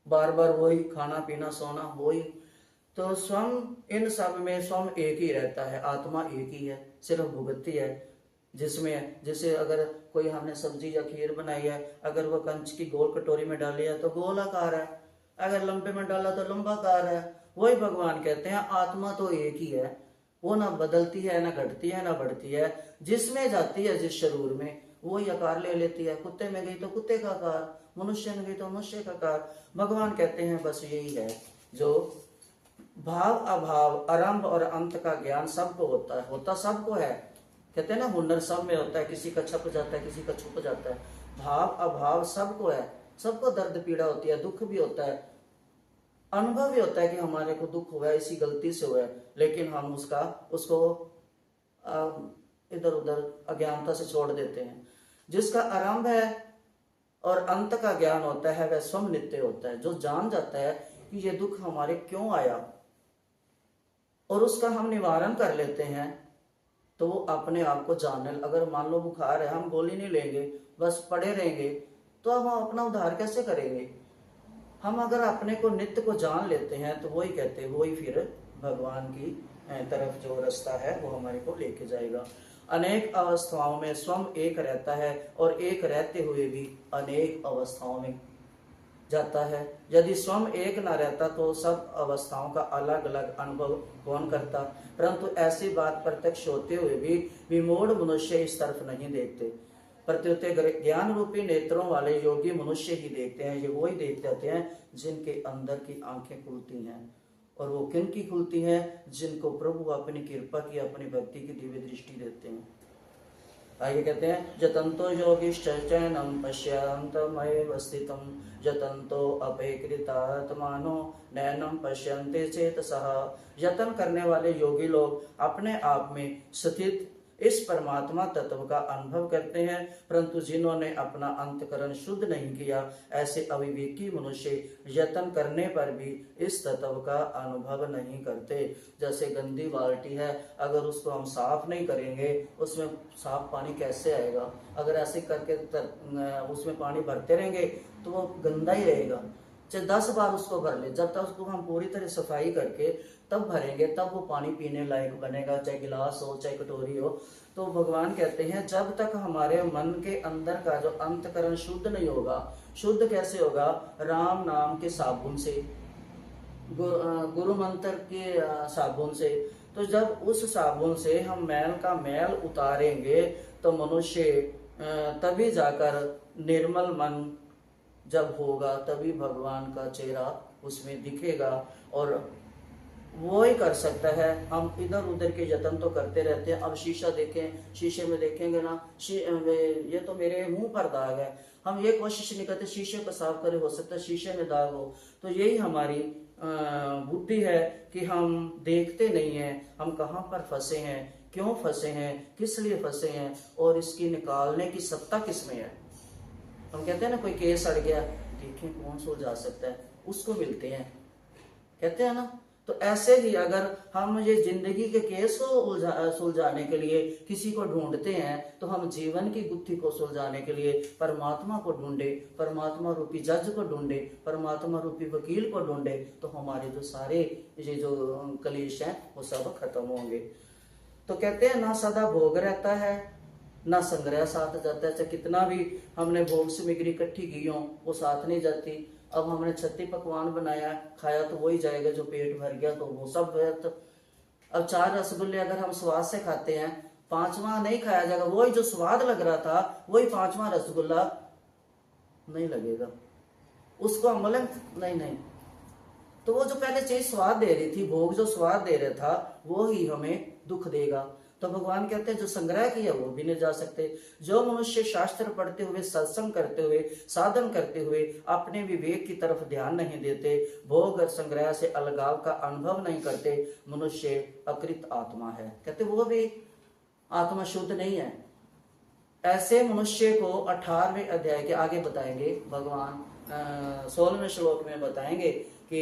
बार बार वही खाना पीना सोना वही। तो स्वयं इन सब में स्वयं एक ही रहता है, आत्मा एक ही है, सिर्फ भुगतती है। जिसमें जैसे अगर कोई हमने सब्जी या खीर बनाई है, अगर वो कंच की गोल कटोरी में डाली है तो गोल आकार है, अगर लंबे में डाला तो लंबा आकार है। वही भगवान कहते हैं आत्मा तो एक ही है, वो ना बदलती है, ना घटती है, ना बढ़ती है। जिसमें जाती है जिस शरीर में वही आकार ले लेती है। कुत्ते में गई तो कुत्ते का आकार, मनुष्य में गई तो मनुष्य का आकार। भगवान कहते हैं बस यही है जो भाव अभाव, आरंभ और अंत का ज्ञान सबको होता है, होता सबको है। कहते हैं ना हुनर सब में होता है, किसी का छप जाता है, किसी का छुप जाता है। भाव अभाव सबको है, सबको दर्द पीड़ा होती है, दुख भी होता है, अनुभव भी होता है कि हमारे को दुख हुआ है, इसी गलती से हुआ है, लेकिन हम उसको इधर उधर अज्ञानता से छोड़ देते हैं। जिसका आरंभ है और अंत का ज्ञान होता है वह स्वयं नित्य होता है। जो जान जाता है कि ये दुख हमारे क्यों आया और उसका हम निवारण कर लेते हैं, तो वो अपने आप को जानने। अगर मान लो बुखार है, हम गोली नहीं लेंगे, बस पड़े रहेंगे, तो अब हम अपना उद्धार कैसे करेंगे? हम अगर अपने को नित्य को जान लेते हैं तो वही कहते हैं, वही फिर भगवान की तरफ जो रास्ता है वो हमारे को लेके जाएगा। अनेक अवस्थाओं में स्वयं एक रहता है और एक रहते हुए भी अनेक अवस्थाओं में जाता है। यदि स्वयं एक न रहता तो सब अवस्थाओं का अलग अलग अनुभव कौन करता? परंतु ऐसी बात प्रत्यक्ष होते हुए भी विमूढ़ मनुष्य इस तरफ नहीं देखते। प्रत्युत ज्ञान रूपी नेत्रों वाले योगी मनुष्य ही देखते हैं। ये वही देख जाते हैं जिनके अंदर की आंखें खुलती हैं। और वो किन की खुलती हैं? जिनको प्रभु अपनी कृपा की, अपनी भक्ति की दिव्य दृष्टि देते हैं। आगे कहते हैं जतंतो योगिश्चैनम पश्यन्तमैव स्थितं जतंतो अपेकृतात्मानो नैनम पश्यन्ते चेतसः। यतन करने वाले योगी लोग अपने आप में स्थित इस परमात्मा तत्व का अनुभव करते हैं, परंतु जिन्होंने अपना अंतकरण शुद्ध नहीं किया, ऐसे अविवेकी मनुष्य यत्न करने पर भी इस तत्व का अनुभव नहीं करते। जैसे गंदी बाल्टी है, अगर उसको हम साफ नहीं करेंगे उसमें साफ पानी कैसे आएगा? अगर ऐसे करके उसमें पानी भरते रहेंगे तो वो गंदा ही रहेगा। चाहे 10 बार उसको भर ले, जब तक उसको हम पूरी तरह सफाई करके तब भरेंगे तब वो पानी पीने लायक बनेगा, चाहे गिलास हो चाहे कटोरी हो। तो भगवान कहते हैं जब तक हमारे मन के अंदर का जो अंतकरण शुद्ध नहीं होगा, शुद्ध कैसे होगा? राम नाम के साबुन से, गुरु मंत्र के साबुन से। तो जब उस साबुन से हम मैल का मैल उतारेंगे तो मनुष्य तभी जाकर निर्मल मन जब होगा, तभी भगवान का चेहरा उसमें दिखेगा। और वो ही कर सकता है। हम इधर उधर के यत्न तो करते रहते हैं। अब शीशा देखें, शीशे में देखेंगे ना, ये तो मेरे मुंह पर दाग है, हम ये कोशिश नहीं करते शीशे को साफ करें, हो सकता है शीशे में दाग हो। तो यही हमारी बुद्धि है कि हम देखते नहीं हैं हम कहाँ पर फंसे हैं, क्यों फंसे हैं, किस लिए फंसे हैं, और इसकी निकालने की सत्ता किसमें है। हम कहते हैं ना कोई केस अड़ गया, देखें कौन सुलझा सकता है, उसको मिलते हैं, कहते हैं ना। तो ऐसे ही अगर हम ये जिंदगी के केस को सुलझाने के लिए किसी को ढूंढते हैं, तो हम जीवन की गुत्थी को सुलझाने के लिए परमात्मा को ढूंढे, परमात्मा रूपी जज को ढूंढे, परमात्मा रूपी वकील को ढूंढे, तो हमारे जो सारे ये जो कलेश हैं वो सब खत्म होंगे। तो कहते हैं ना सदा भोग रहता है, ना संग्रह साथ जाता है। चाहे कितना भी हमने भोग सामग्री इकट्ठी की हो, वो साथ नहीं जाती। अब हमने 36 पकवान बनाया, खाया तो वही जाएगा जो पेट भर गया, तो वो सब व्यर्थ। अब 4 रसगुल्ले अगर हम स्वाद से खाते हैं, 5वां नहीं खाया जाएगा, वही जो स्वाद लग रहा था वही 5वां रसगुल्ला नहीं लगेगा उसको। हम बोले नहीं, तो वो जो पहले चीज स्वाद दे रही थी, भोग जो स्वाद दे रहा था, वो ही हमें दुख देगा। तो भगवान कहते हैं जो संग्रह किया वो भी नहीं जा सकते। जो मनुष्य शास्त्र पढ़ते हुए, सत्संग करते हुए, साधन करते हुए अपने विवेक की तरफ ध्यान नहीं देते, भोग और संग्रह से अलगाव का अनुभव नहीं करते, मनुष्य अकृत आत्मा है। कहते वो भी आत्मा शुद्ध नहीं है। ऐसे मनुष्य को 18वें अध्याय के आगे बताएंगे भगवान, 16वें श्लोक में बताएंगे कि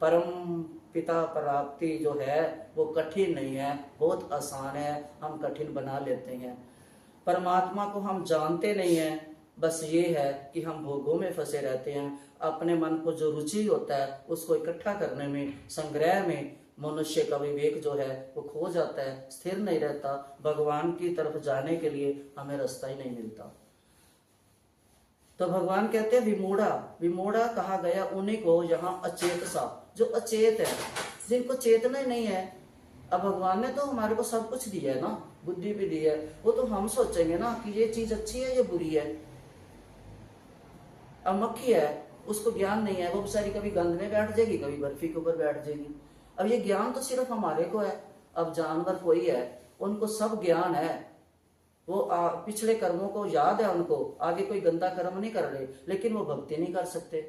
परम पिता प्राप्ति जो है वो कठिन नहीं है, बहुत आसान है, हम कठिन बना लेते हैं। परमात्मा को हम जानते नहीं हैं, बस ये है कि हम भोगों में फंसे रहते हैं। अपने मन को जो रुचि होता है उसको इकट्ठा करने में, संग्रह में मनुष्य का विवेक जो है वो खो जाता है, स्थिर नहीं रहता। भगवान की तरफ जाने के लिए हमें रास्ता ही नहीं मिलता। तो भगवान कहते हैं विमूढ़ा, विमूढ़ा कहा गया उन्हीं को यहाँ अचेत सा, जो अचेत है, जिनको चेतना ही नहीं है। अब भगवान ने तो हमारे को सब कुछ दिया है ना, बुद्धि भी दी है, वो तो हम सोचेंगे ना कि ये चीज अच्छी है ये बुरी है। अब मक्खी है, उसको ज्ञान नहीं है, वो बेचारी कभी गंद में बैठ जाएगी, कभी बर्फी के ऊपर बैठ जाएगी। अब ये ज्ञान तो सिर्फ हमारे को है। अब जानवर कोई है, उनको सब ज्ञान है, वो पिछले कर्मों को याद है, उनको आगे कोई गंदा कर्म नहीं कर रहे, लेकिन वो भक्ति नहीं कर सकते।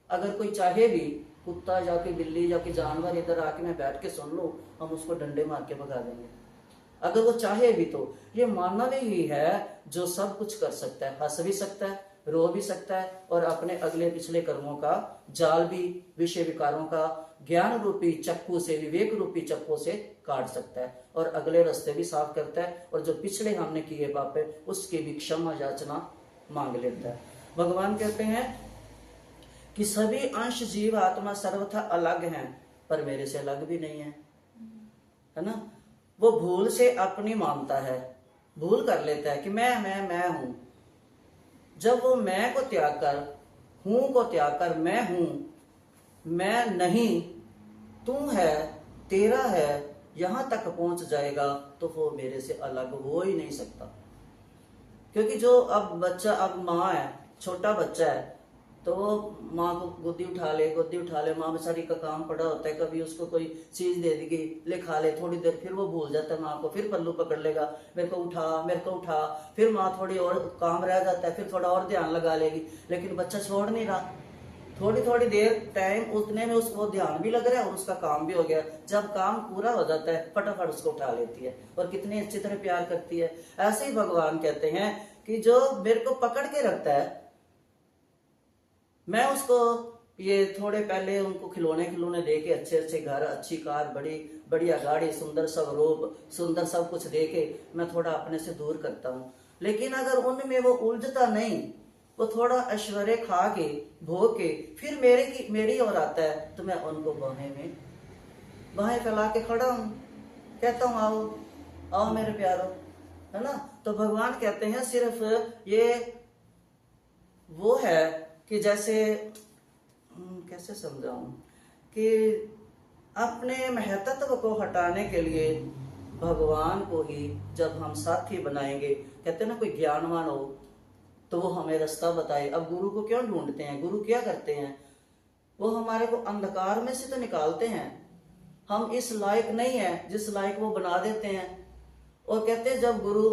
अगर कोई चाहे भी, कुत्ता जाके, बिल्ली जाके, जानवर इधर आके मैं बैठ के सुन लो, हम उसको डंडे मार के भगा देंगे अगर वो चाहे भी। तो ये मानव ही है जो सब कुछ कर सकता है, हंस भी सकता है, रो भी सकता है, और अपने अगले पिछले कर्मों का जाल भी, विषय विकारों का ज्ञान रूपी चक्कू से, विवेक रूपी चक्कू से काट सकता है, और अगले रास्ते भी साफ करता है, और जो पिछले हमने किए पाप है उसकी भी क्षमा याचना मांग लेता है। भगवान कहते हैं कि सभी अंश जीव आत्मा सर्वथा अलग हैं, पर मेरे से अलग भी नहीं है ना। वो भूल से अपनी मानता है, भूल कर लेता है कि मैं हूं। जब वो मैं को त्याग कर, हूं को त्याग कर मैं हूं, मैं नहीं, तू है, तेरा है, यहां तक पहुंच जाएगा तो वो मेरे से अलग हो ही नहीं सकता। क्योंकि जो अब बच्चा, अब माँ है, छोटा बच्चा है, तो वो माँ को गोदी उठा ले, माँ बेचारी का काम पड़ा होता है, कभी उसको कोई चीज दे देगी, ले खा ले, थोड़ी देर फिर वो भूल जाता है माँ को, फिर पल्लू पकड़ लेगा, मेरे को उठा, फिर माँ थोड़ी और काम रह जाता है, फिर थोड़ा और ध्यान लगा लेगी, लेकिन बच्चा छोड़ नहीं रहा। थोड़ी देर टाइम उतने में उसको ध्यान भी लग रहा है और उसका काम भी हो गया। जब काम पूरा हो जाता है फटाफट उसको उठा लेती है और कितनी अच्छी तरह प्यार करती है। ऐसे ही भगवान कहते हैं कि जो मेरे को पकड़ के रखता है, मैं उसको, ये थोड़े पहले उनको खिलौने दे के, अच्छे घर, अच्छी कार, बड़ी बढ़िया गाड़ी, सुंदर सब रूप, सुंदर सब कुछ दे के मैं थोड़ा अपने से दूर करता हूँ। लेकिन अगर उनमें वो उलझता नहीं, वो थोड़ा ऐश्वर्य खा के, भोग के, फिर मेरी ओर आता है, तो मैं उनको बाहें फैला के खड़ा हूं, कहता हूं आओ आओ मेरे प्यारो, है ना। तो भगवान कहते हैं सिर्फ ये वो है कि जैसे कैसे समझाऊं, कि अपने महत्व को हटाने के लिए भगवान को ही जब हम साथी बनाएंगे, कहते ना कोई ज्ञानवान हो तो वो हमें रास्ता बताए। अब गुरु को क्यों ढूंढते हैं, गुरु क्या करते हैं, वो हमारे को अंधकार में से तो निकालते हैं। हम इस लायक नहीं है जिस लायक वो बना देते हैं। और कहते हैं जब गुरु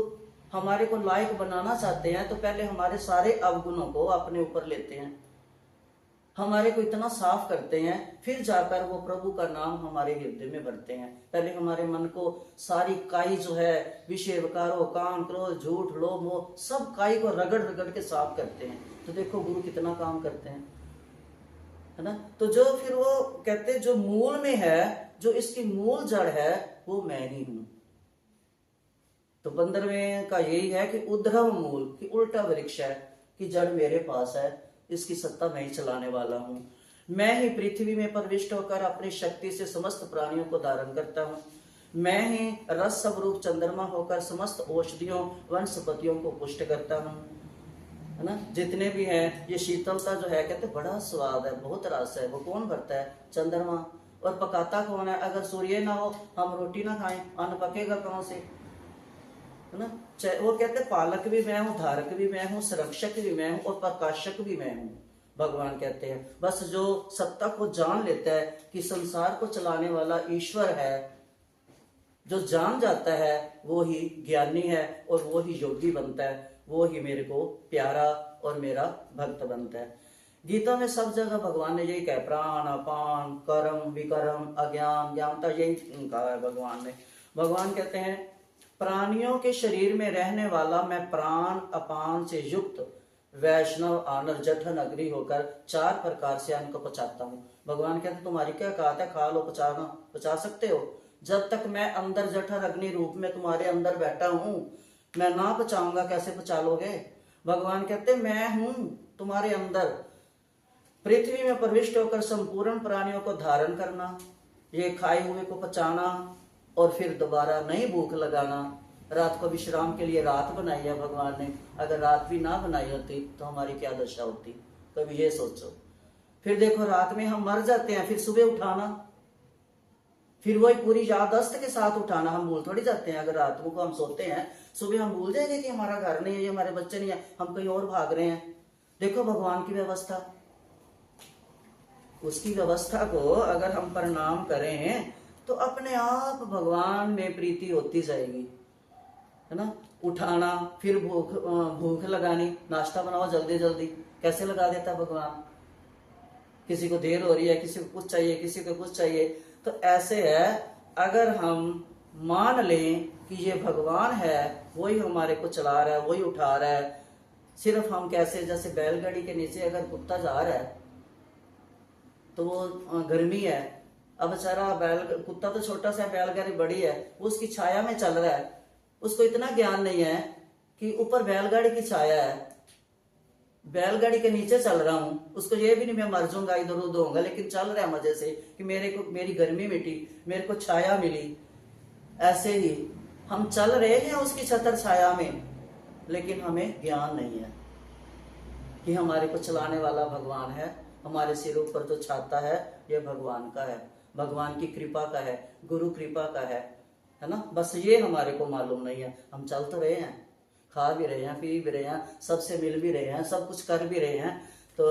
हमारे को लायक बनाना चाहते हैं तो पहले हमारे सारे अवगुणों को अपने ऊपर लेते हैं, हमारे को इतना साफ करते हैं, फिर जाकर वो प्रभु का नाम हमारे हृदय में भरते हैं। पहले हमारे मन को सारी काई जो है, विषय विकारों, काम, क्रोध, झूठ, लोभ, मोह, सब काई को रगड़ रगड़ के साफ करते हैं। तो देखो गुरु कितना काम करते हैं, है ना। तो जो फिर वो कहते हैं जो मूल में है, जो इसकी मूल जड़ है, वो मैं ही हूं। तो 15वें का यही है कि उद्धव मूल, कि उल्टा वृक्ष है, कि जड़ मेरे पास है, इसकी सत्ता मैं ही चलाने वाला हूँ। मैं ही पृथ्वी में प्रविष्ट होकर अपनी शक्ति से समस्त प्राणियों को धारण करता हूँ। मैं ही रस स्वरूप चंद्रमा होकर समस्त औषधियों, वनस्पतियों को पुष्ट करता हूँ, है ना। जितने भी हैं, ये शीतलता जो है, कहते बड़ा स्वाद है, बहुत रस है, वो कौन भरता है, चंद्रमा। और पकाता कौन है, अगर सूर्य ना हो हम रोटी ना खाएं, अन्न पकेगा कहां से, है ना। वो कहते पालक भी मैं हूँ, धारक भी मैं हूँ, संरक्षक भी मैं हूँ और प्रकाशक भी मैं हूँ। भगवान कहते हैं। बस जो सत्ता को जान लेता है कि संसार को चलाने वाला ईश्वर है, जो जान जाता है वो ही ज्ञानी है और वो ही योगी बनता है, वो ही मेरे को प्यारा और मेरा भक्त बनता है। गीता में सब जगह भगवान ने यही कहा, प्राण अपान कर्म विकर्म अज्ञान ज्ञानता, यही कहा है भगवान ने। भगवान कहते हैं प्राणियों के शरीर में रहने वाला मैं प्राण अपान से युक्त वैष्णव आनर जठन अग्नि होकर 4 प्रकार से अन्न को पचाता हूँ। भगवान कहते तुम्हारी क्या कहता है, खा लो, पचा सकते हो। जब तक मैं अंदर जठर अग्नि रूप में तुम्हारे अंदर बैठा हूं, मैं ना पचाऊंगा, कैसे पचा लोगे। भगवान कहते मैं हूं तुम्हारे अंदर, पृथ्वी में प्रविष्ट होकर संपूर्ण प्राणियों को धारण करना, ये खाए हुए को पचाना और फिर दोबारा नई भूख लगाना। रात को विश्राम के लिए रात बनाई है भगवान ने, अगर रात भी ना बनाई होती तो हमारी क्या दशा होती, कभी ये सोचो। फिर देखो रात में हम मर जाते हैं, फिर सुबह उठाना, फिर वही पूरी याददाश्त के साथ उठाना। हम भूल थोड़ी जाते हैं, अगर रात को हम सोते हैं सुबह हम भूल जाएंगे कि हमारा घर नहीं है, ये हमारे बच्चे नहीं है, हम कहीं और भाग रहे हैं। देखो भगवान की व्यवस्था, उसकी व्यवस्था को अगर हम प्रणाम करें तो अपने आप भगवान में प्रीति होती जाएगी, है ना। उठाना, फिर भूख लगानी, नाश्ता बनाओ जल्दी जल्दी, कैसे लगा देता भगवान। किसी को देर हो रही है, किसी को कुछ चाहिए, किसी को कुछ चाहिए। तो ऐसे है, अगर हम मान लें कि ये भगवान है, वही हमारे को चला रहा है, वही उठा रहा है। सिर्फ हम कैसे, जैसे बैलगाड़ी के नीचे अगर कुत्ता जा रहा है तो वो गर्मी है, अब बेचारा कुत्ता तो छोटा सा, बैलगाड़ी बड़ी है, वो उसकी छाया में चल रहा है। उसको इतना ज्ञान नहीं है कि ऊपर बैलगाड़ी की छाया है, बैलगाड़ी के नीचे चल रहा हूं। उसको ये भी नहीं मैं मर जाऊंगा, इधर उधर होऊंगा, लेकिन चल रहा है मजे से कि मेरी गर्मी मिटी, मेरे को छाया मिली। ऐसे ही हम चल रहे हैं उसकी छतर छाया में, लेकिन हमें ज्ञान नहीं है कि हमारे को चलाने वाला भगवान है, हमारे सिर ऊपर जो छाता है ये भगवान का है, भगवान की कृपा का है, गुरु कृपा का है ना। बस ये हमारे को मालूम नहीं है। हम चल तो रहे हैं, खा भी रहे हैं, पी भी रहे हैं, सबसे मिल भी रहे हैं, सब कुछ कर भी रहे हैं। तो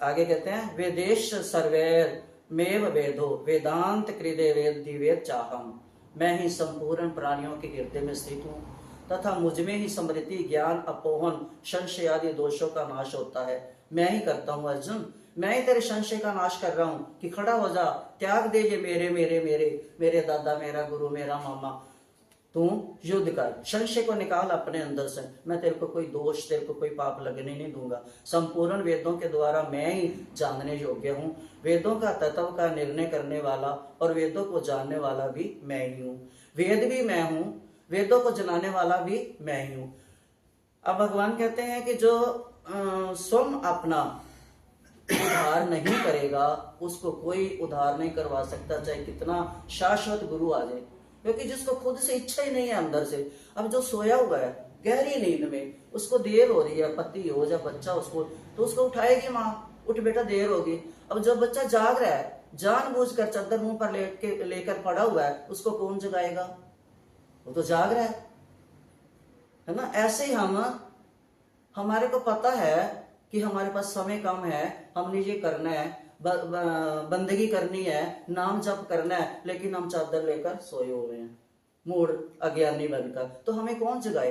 आगे कहते हैं वेदेश सर्वैर मेव वेदो वेदांत कृदे वेद दिवेद चाहम, मैं ही संपूर्ण प्राणियों के हृदय में स्थित हूँ तथा मुझमें ही स्मृति ज्ञान अपोहन संशय आदि दोषों का नाश होता है। मैं ही करता हूँ अर्जुन, मैं ही तेरे संशय का नाश कर रहा हूँ कि खड़ा हो जा, त्याग दे ये मेरे मेरे मेरे मेरे दादा, मेरा गुरु, मेरा मामा, तू युद्ध कर, संशय को निकाल अपने अंदर से। मैं तेरे को कोई दोष, तेरे को कोई पाप लगने नहीं दूंगा। संपूर्ण वेदों के द्वारा मैं ही जानने योग्य हूँ, वेदों का तत्व का निर्णय करने वाला और वेदों को जानने वाला भी मैं ही हूँ, वेद भी मैं हूँ, वेदों को जनाने वाला भी मैं ही हूँ। अब भगवान कहते हैं कि जो स्वयं अपना उद्धार नहीं करेगा उसको कोई उद्धार नहीं करवा सकता, चाहे कितना शाश्वत गुरु आ जाए, क्योंकि जिसको खुद से इच्छा ही नहीं है अंदर से। अब जो सोया हुआ है गहरी नींद में, उसको देर हो रही है, पति हो या बच्चा उसको, तो उसको उठाएगी माँ, उठ बेटा देर होगी। अब जो बच्चा जाग रहा है, जानबूझकर चादर मुंह पर लेकर पड़ा हुआ है, उसको कौन जगाएगा, वो तो जाग रहा है ना। ऐसे ही हमारे को पता है कि हमारे पास समय कम है, हमने ये करना है, बंदगी करनी है, नाम जप करना है, लेकिन हम चादर लेकर सोए हुए हैं, मूड अज्ञानी बनकर। तो हमें कौन जगाए,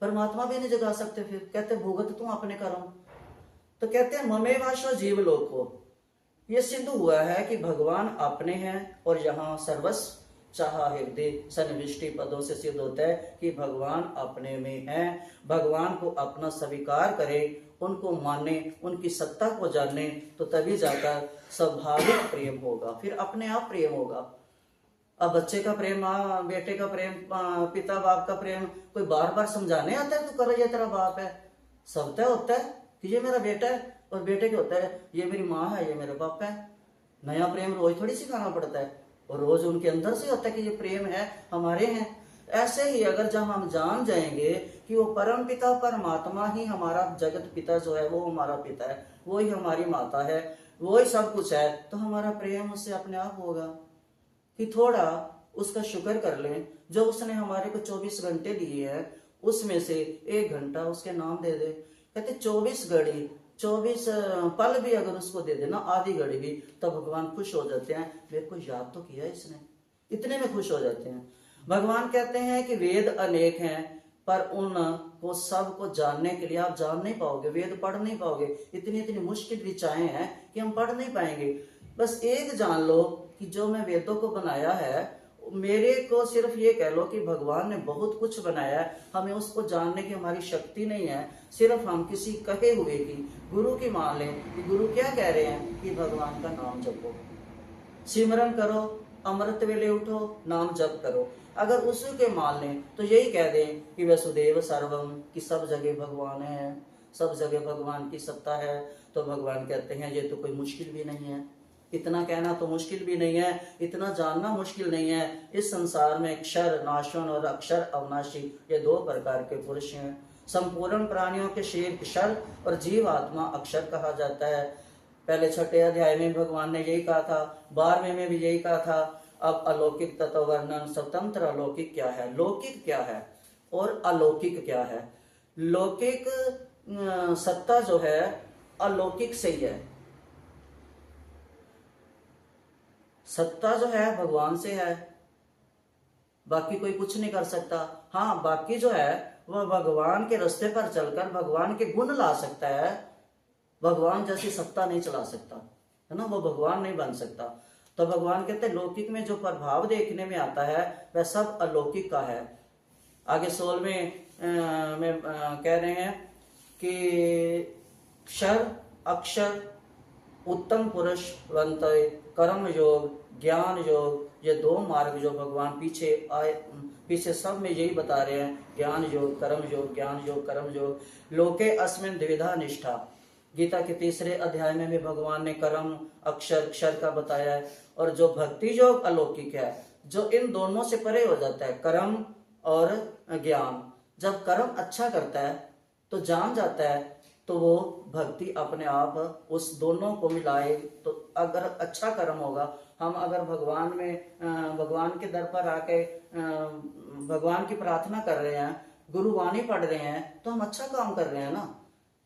परमात्मा भी नहीं जगा सकते। फिर कहते भुगत तुम अपने कर्म। तो कहते हैं ममेवाशो जीव लोको, ये सिद्ध हुआ है कि भगवान अपने हैं और यहाँ सर्वस्व चाह हृदय सन्निविष्टि पदों से सिद्ध होता है कि भगवान अपने में है। भगवान को अपना स्वीकार करे, उनको माने, उनकी सत्ता को जाने, तो तभी जाकर स्वाभाविक प्रेम होगा, फिर अपने आप प्रेम होगा। अब बच्चे का प्रेम, बेटे का प्रेम, पिता बाप का प्रेम कोई बार बार समझाने आता है, तू कर, ये तेरा बाप है। सबका होता है कि ये मेरा बेटा है, और बेटे के होता है ये मेरी माँ है, ये मेरा बाप है। नया प्रेम रोज थोड़ी सिखाना पड़ता है, और रोज उनके अंदर से होता है कि ये प्रेम है, हमारे हैं। ऐसे ही अगर जब हम जान जाएंगे कि वो परम पिता परमात्मा ही हमारा जगत पिता जो है, वो हमारा पिता है, वो ही हमारी माता है, वो ही सब कुछ है, तो हमारा प्रेम उससे अपने आप होगा कि थोड़ा उसका शुक्र कर लें। जो उसने हमारे को 24 घंटे दिए हैं, उसमें से 1 घंटा उसके नाम दे दे। कहते 24 घड़ी 24 पल भी अगर उसको दे देना, आधी घड़ी भी, तो भगवान खुश हो जाते हैं, मेरे को याद तो किया इसने, इतने में खुश हो जाते हैं। भगवान कहते हैं कि वेद अनेक हैं, पर उनको सबको जानने के लिए आप जान नहीं पाओगे, वेद पढ़ नहीं पाओगे, इतनी इतनी मुश्किल ऋचाएं हैं कि हम पढ़ नहीं पाएंगे। बस एक जान लो कि जो मैं वेदों को बनाया है, मेरे को सिर्फ ये कह लो कि भगवान ने बहुत कुछ बनाया है, हमें उसको जानने की हमारी शक्ति नहीं है। सिर्फ हम किसी कहे हुए की, गुरु की मान लें कि गुरु क्या कह रहे हैं कि भगवान का नाम जपो, सिमरन करो, अमृत वेले उठो, नाम जप करो। अगर उसी के मान लें तो यही कह दें कि वसुदेव सर्वम, कि सब जगह भगवान है, सब जगह भगवान की सत्ता है, तो भगवान कहते हैं ये तो कोई मुश्किल भी नहीं है, इतना कहना तो मुश्किल भी नहीं है, इतना जानना मुश्किल नहीं है। इस संसार में क्षर नाशवन और अक्षर अविनाशी, ये दो प्रकार के पुरुष हैं। संपूर्ण प्राणियों के शरीर क्षर और जीव आत्मा अक्षर कहा जाता है। पहले 6 अध्याय में भगवान ने यही कहा था, 12वें में भी यही कहा था। अब अलौकिक तत्व वर्णन, स्वतंत्र अलौकिक क्या है, लौकिक क्या है और अलौकिक क्या है। लौकिक सत्ता जो है अलौकिक से ही है, सत्ता जो है भगवान से है, बाकी कोई कुछ नहीं कर सकता। हाँ, बाकी जो है वह भगवान के रास्ते पर चलकर भगवान के गुण ला सकता है, भगवान जैसी सत्ता नहीं चला सकता, है ना, वो भगवान नहीं बन सकता। तो भगवान कहते हैं लौकिक में जो प्रभाव देखने में आता है वह सब अलौकिक का है। आगे 16वें में कह रहे हैं कि क्षर अक्षर उत्तम पुरुष बनते, कर्म योग ज्ञान योग, ये दो मार्ग जो भगवान पीछे आए, पीछे सब में यही बता रहे हैं, ज्ञान योग कर्म योग, ज्ञान योग कर्म योग। लोके अस्मिन् द्विधा निष्ठा, गीता के 3 अध्याय में भी भगवान ने कर्म अक्षर क्षर का बताया है। और जो भक्ति योग अलौकिक है, जो इन दोनों से परे हो जाता है, कर्म और ज्ञान। जब कर्म अच्छा करता है तो जान जाता है, तो वो भक्ति अपने आप उस दोनों को मिलाए। तो अगर अच्छा कर्म होगा, हम अगर भगवान में भगवान के दर पर आके भगवान की प्रार्थना कर रहे हैं, गुरुवाणी पढ़ रहे हैं, तो हम अच्छा काम कर रहे हैं ना।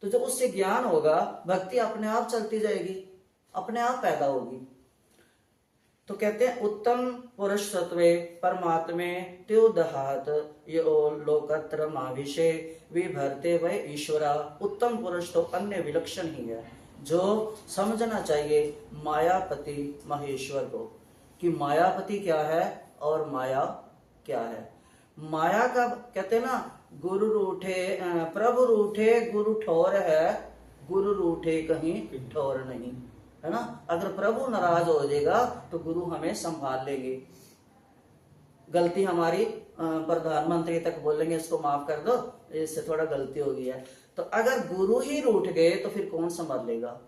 तो जो उससे ज्ञान होगा, भक्ति अपने आप चलती जाएगी, अपने आप पैदा होगी। तो कहते हैं उत्तम पुरुष सत्वे परमात्मे त्योदहात यो लोकत्र माभिषे विभरते वह ईश्वरा। उत्तम पुरुष तो अन्य विलक्षण ही है, जो समझना चाहिए मायापति महेश्वर को, कि मायापति क्या है और माया क्या है। माया का कहते ना, गुरु रूठे प्रभु रूठे गुरु ठोर है, गुरु रूठे कहीं ठोर नहीं, है ना। अगर प्रभु नाराज हो जाएगा तो गुरु हमें संभाल लेंगे। गलती हमारी प्रधानमंत्री तक बोलेंगे इसको माफ कर दो, इससे थोड़ा गलती हो गई है। तो अगर गुरु ही रूठ गए तो फिर कौन संभाल लेगा।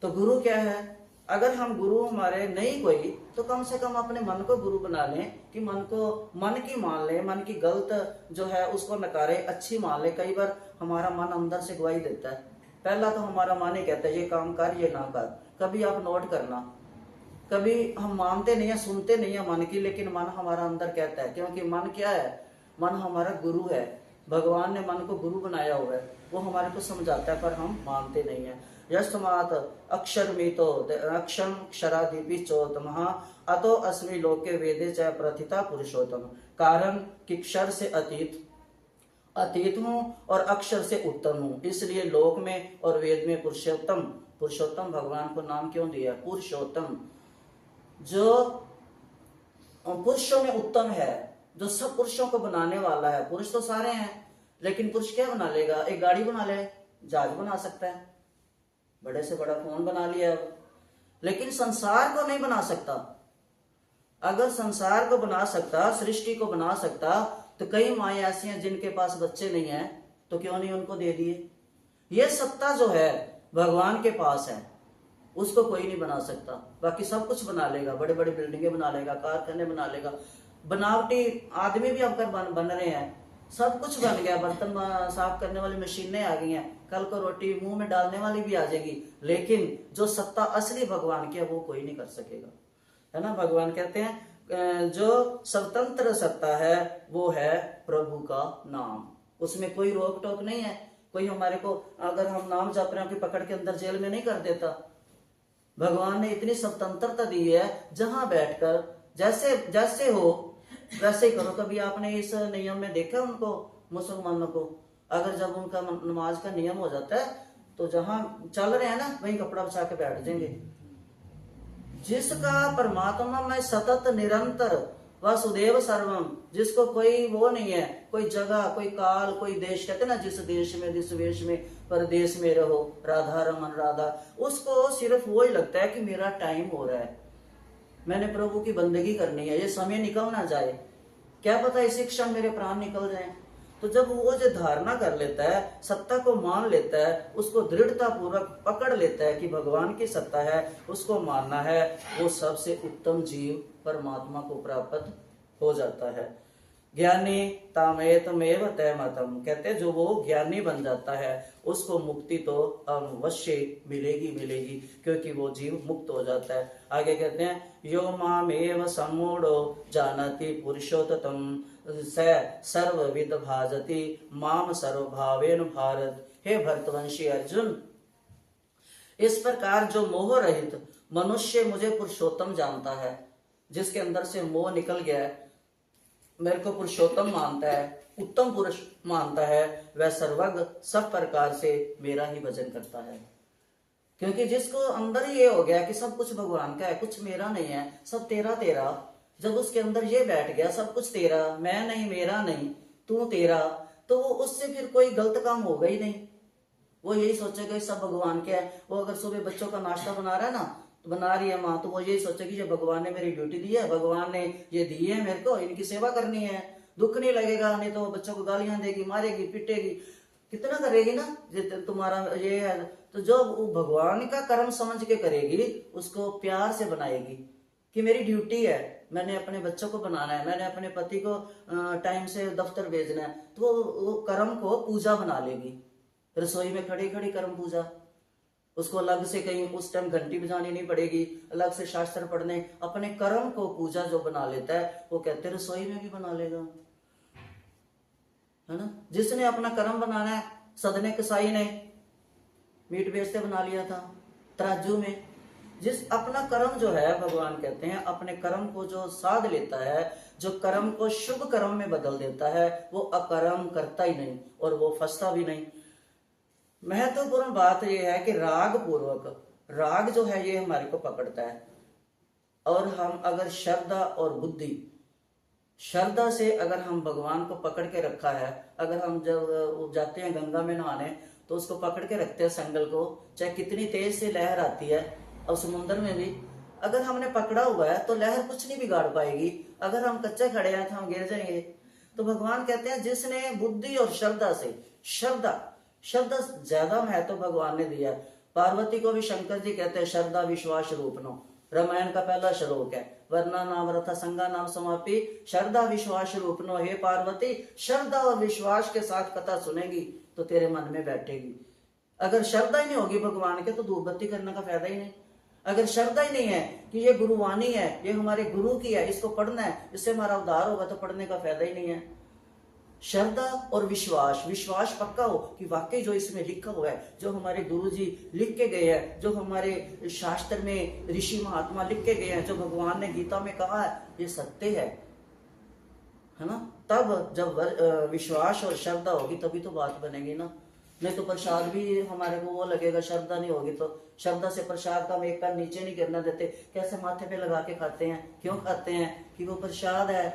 तो गुरु क्या है, अगर हम गुरु हमारे नहीं कोई, तो कम से कम अपने मन को गुरु बना लें, कि मन की मान ले, मन की गलत जो है उसको नकारे, अच्छी मान ले। कई बार हमारा मन अंदर से गवाही देता है, पहला तो हमारा मन ही कहता है ये काम कर ये ना कर। कभी आप नोट करना, कभी हम मानते नहीं है, सुनते नहीं है मन की, लेकिन मन हमारा अंदर कहता है, क्योंकि मन क्या है, मन हमारा गुरु है। भगवान ने मन को गुरु बनाया हुआ है, वो हमारे को समझाता है, पर हम मानते नहीं है। यस्तमात् अक्षर मितो अक्षम क्षरादीपि चोत्तमः अतो अस्मि लोके वेदे च प्रथिता पुरुषोत्तम। कारण कि क्षर से अतीत हूँ और अक्षर से उत्तम हूँ, इसलिए लोक में और वेद में पुरुषोत्तम भगवान को नाम क्यों दिया, पुरुषोत्तम। जो पुरुषों में उत्तम है, जो सब पुरुषों को बनाने वाला है। पुरुष तो सारे हैं, लेकिन पुरुष क्या बना लेगा, एक गाड़ी बना ले, जहाज बना सकता है, बड़े से बड़ा फोन बना लिया, लेकिन संसार को नहीं बना सकता। अगर संसार को बना सकता, सृष्टि को बना सकता, तो कई माएँ ऐसी हैं जिनके पास बच्चे नहीं हैं, तो क्यों नहीं उनको दे दिए। ये सत्ता जो है भगवान के पास है, उसको कोई नहीं बना सकता। बाकी सब कुछ बना लेगा, बड़े बड़े बिल्डिंगें बना लेगा, कारखाने बना लेगा, बनावटी आदमी भी अब बन रहे हैं, सब कुछ बन गया। बर्तन साफ करने वाली मशीनें आ गई हैं, कल को रोटी मुंह में डालने वाली भी आ जाएगी, लेकिन जो सत्ता असली भगवान की है वो कोई नहीं कर सकेगा, है ना। भगवान कहते हैं जो स्वतंत्र सत्ता है वो है प्रभु का नाम, उसमें कोई रोक टोक नहीं है, कोई हमारे को अगर हम नाम जप रहे हैं कि पकड़ के अंदर जेल में नहीं कर देता। भगवान ने इतनी स्वतंत्रता दी है, जहां बैठकर जैसे जैसे हो वैसे ही करो। कभी आपने इस नियम में देखा उनको, मुसलमानों को, अगर जब उनका नमाज का नियम हो जाता है तो जहां चल रहे हैं ना वहीं कपड़ा बिछा के बैठ जाएंगे। जिसका परमात्मा में सतत निरंतर वसुदेव सर्वम, जिसको कोई वो नहीं है, कोई जगह, कोई काल, कोई देश, कहते ना जिस देश में जिस वेश में परदेश में रहो राधा रमन राधा, उसको सिर्फ वो ही लगता है कि मेरा टाइम हो रहा है, मैंने प्रभु की बंदगी करनी है, ये समय निकल ना जाए, क्या पता इसी क्षण मेरे प्राण निकल जाए। तो जब वो जो धारणा कर लेता है, सत्ता को मान लेता है, उसको दृढ़ता पूर्वक पकड़ लेता है कि भगवान की सत्ता है, उसको मानना है, वो सबसे उत्तम जीव परमात्मा को प्राप्त हो जाता है। ज्ञानी तामेतमेव तयमतम, कहते हैं जो वो ज्ञानी बन जाता है उसको मुक्ति तो अवश्य मिलेगी मिलेगी, क्योंकि वो जीव मुक्त हो जाता है। आगे कहते हैं यो मामेव सम्मूढ़ो जानति पुरुषोत्तम स सर्वविद भाजति माम सर्वभावेन भारत। हे भरतवंशी अर्जुन, इस प्रकार जो मोह रहित मनुष्य मुझे पुरुषोत्तम जानता है, जिसके अंदर से मोह निकल गया है, मेरे को पुरुषोत्तम मानता है, उत्तम पुरुष मानता है, वह सर्वज्ञ सब प्रकार से मेरा ही भजन करता है। क्योंकि जिसको अंदर ये हो गया कि सब कुछ भगवान का है, कुछ मेरा नहीं है, सब तेरा तेरा, जब उसके अंदर ये बैठ गया सब कुछ तेरा, मैं नहीं, मेरा नहीं, तू तेरा, तो वो उससे फिर कोई गलत काम होगा ही नहीं। वो यही सोचेगा सब भगवान के है। वो अगर सुबह बच्चों का नाश्ता बना रहा है ना, बना रही है माँ, तो वो यही सोचेगी ये भगवान ने मेरी ड्यूटी दी है, भगवान ने ये दी है मेरे को, इनकी सेवा करनी है, दुख नहीं लगेगा, नहीं तो बच्चों को गालियां देगी, मारेगी, पिटेगी, कितना करेगी ना, तुम्हारा ये है। तो जो वो भगवान का कर्म समझ के करेगी, उसको प्यार से बनाएगी कि मेरी ड्यूटी है, मैंने अपने बच्चों को बनाना है, मैंने अपने पति को टाइम से दफ्तर भेजना है, तो वो कर्म को पूजा बना लेगी। रसोई में खड़ी खड़ी कर्म पूजा, उसको अलग से कहीं उस टाइम घंटी बजानी नहीं पड़ेगी, अलग से शास्त्र पढ़ने, अपने कर्म को पूजा जो बना लेता है, वो कहते रसोई में भी बना लेगा, है ना। जिसने अपना कर्म बनाना है, सदने कसाई ने मीट बेचते बना लिया था तराजू में, जिस अपना कर्म जो है, भगवान कहते हैं अपने कर्म को जो साध लेता है, जो कर्म को शुभ कर्म में बदल देता है, वो अकर्म करता ही नहीं और वो फंसता भी नहीं। महत्वपूर्ण बात यह है कि राग पूर्वक, राग जो है ये हमारे को पकड़ता है, और हम अगर श्रद्धा और बुद्धि, श्रद्धा से अगर हम भगवान को पकड़ के रखा है, अगर हम जब जाते हैं गंगा में नहाने तो उसको पकड़ के रखते हैं संगल को, चाहे कितनी तेज से लहर आती है, और समुद्र में भी अगर हमने पकड़ा हुआ है तो लहर कुछ नहीं बिगाड़ पाएगी, अगर हम कच्चे खड़े हैं तो हम गिर जाएंगे। तो भगवान कहते हैं जिसने बुद्धि और श्रद्धा से, श्रद्धा ज्यादा महत्व भगवान ने दिया। पार्वती को भी शंकर जी कहते हैं श्रद्धा विश्वास रूपनो, रामायण का पहला श्लोक है, वरना नाम रथा संगा नाम समापी श्रद्धा विश्वास रूपनो। हे पार्वती, श्रद्धा और विश्वास के साथ कथा सुनेगी तो तेरे मन में बैठेगी। अगर श्रद्धा ही नहीं होगी भगवान के तो धूप बत्ती करने का फायदा ही नहीं। अगर श्रद्धा ही नहीं है कि ये गुरुवाणी है, ये हमारे गुरु की है, इसको पढ़ना है, इससे हमारा उद्धार होगा, तो पढ़ने का फायदा ही नहीं है। श्रद्धा और विश्वास, विश्वास पक्का हो कि वाकई जो इसमें लिखा हुआ है, जो हमारे गुरुजी लिख के गए हैं, जो हमारे शास्त्र में ऋषि महात्मा लिख के गए हैं, जो भगवान ने गीता में कहा है, ये सत्य है ना। तब जब विश्वास और श्रद्धा होगी तभी तो बात बनेगी ना। नहीं तो प्रसाद भी हमारे को वो लगेगा, श्रद्धा नहीं होगी तो। श्रद्धा से प्रसाद का हम एक पैर नीचे नहीं गिरना देते, कैसे माथे पे लगा के खाते हैं, क्यों खाते हैं कि वो प्रसाद है।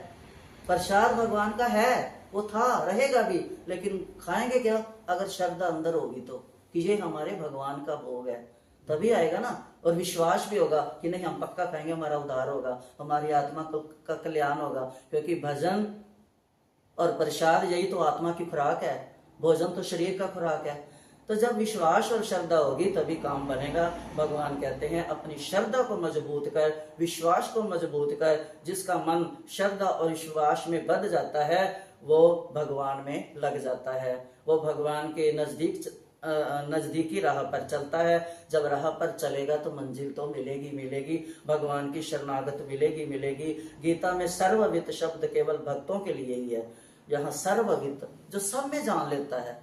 प्रसाद भगवान का है, वो था, रहेगा भी, लेकिन खाएंगे क्या अगर श्रद्धा अंदर होगी तो, कि ये हमारे भगवान का भोग है, तभी आएगा ना। और विश्वास भी होगा कि नहीं हम पक्का खाएंगे, हमारा उद्धार होगा, हमारी आत्मा का कल्याण होगा, क्योंकि भजन और प्रसाद यही तो आत्मा की खुराक है, भोजन तो शरीर का खुराक है। तो जब विश्वास और श्रद्धा होगी तभी काम बनेगा। भगवान कहते हैं अपनी श्रद्धा को मजबूत कर, विश्वास को मजबूत कर, जिसका मन श्रद्धा और विश्वास में बंध जाता है वो भगवान में लग जाता है, वो भगवान के नजदीकी राह पर चलता है। जब राह पर चलेगा तो मंजिल तो मिलेगी मिलेगी, भगवान की शरणागत मिलेगी मिलेगी। गीता में सर्ववित शब्द केवल भक्तों के लिए ही है, यहाँ सर्ववित जो सब में जान लेता है।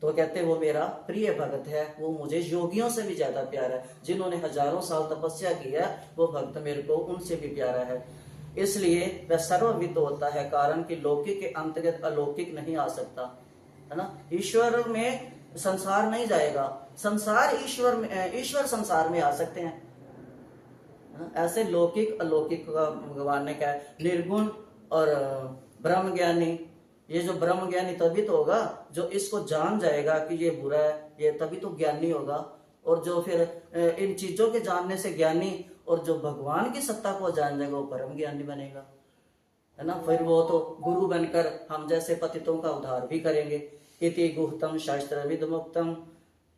तो कहते वो मेरा प्रिय भक्त है, वो मुझे योगियों से भी ज्यादा प्यारा है, जिन्होंने हजारों साल तपस्या की है वो भक्त मेरे को उनसे भी प्यारा है। इसलिए वह सर्वविद होता है, कारण कि लौकिक के अंतर्गत अलौकिक नहीं आ सकता, है ना। ईश्वर में संसार नहीं जाएगा, संसार ईश्वर में, ईश्वर संसार में आ सकते हैं। ऐसे लौकिक अलौकिक का भगवान ने कहा है। निर्गुण और ब्रह्म ज्ञानी, ये जो ब्रह्म ज्ञानी तभी तो होगा जो इसको जान जाएगा कि ये बुरा है, ये तभी तो ज्ञानी होगा। और जो फिर इन चीजों के जानने से ज्ञानी, और जो भगवान की सत्ता को जान जाएगा वो परम ज्ञानी बनेगा, है ना। फिर वो तो गुरु बनकर हम जैसे पतितों का उद्धार भी करेंगे। इति गुह्तम शास्त्र विदमुक्तम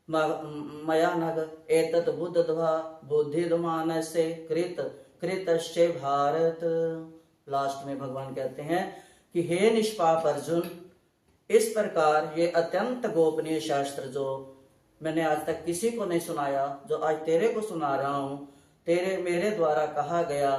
मया नग एतत् बुद्धध्वा बुद्धिर्मानस्य कृत कृतश्चे भारत। लास्ट में भगवान कहते हैं कि हे निष्पाप अर्जुन, इस प्रकार ये अत्यंत गोपनीय शास्त्र जो मैंने आज तक किसी को नहीं सुनाया, जो आज तेरे को सुना रहा हूं, तेरे मेरे द्वारा कहा गया,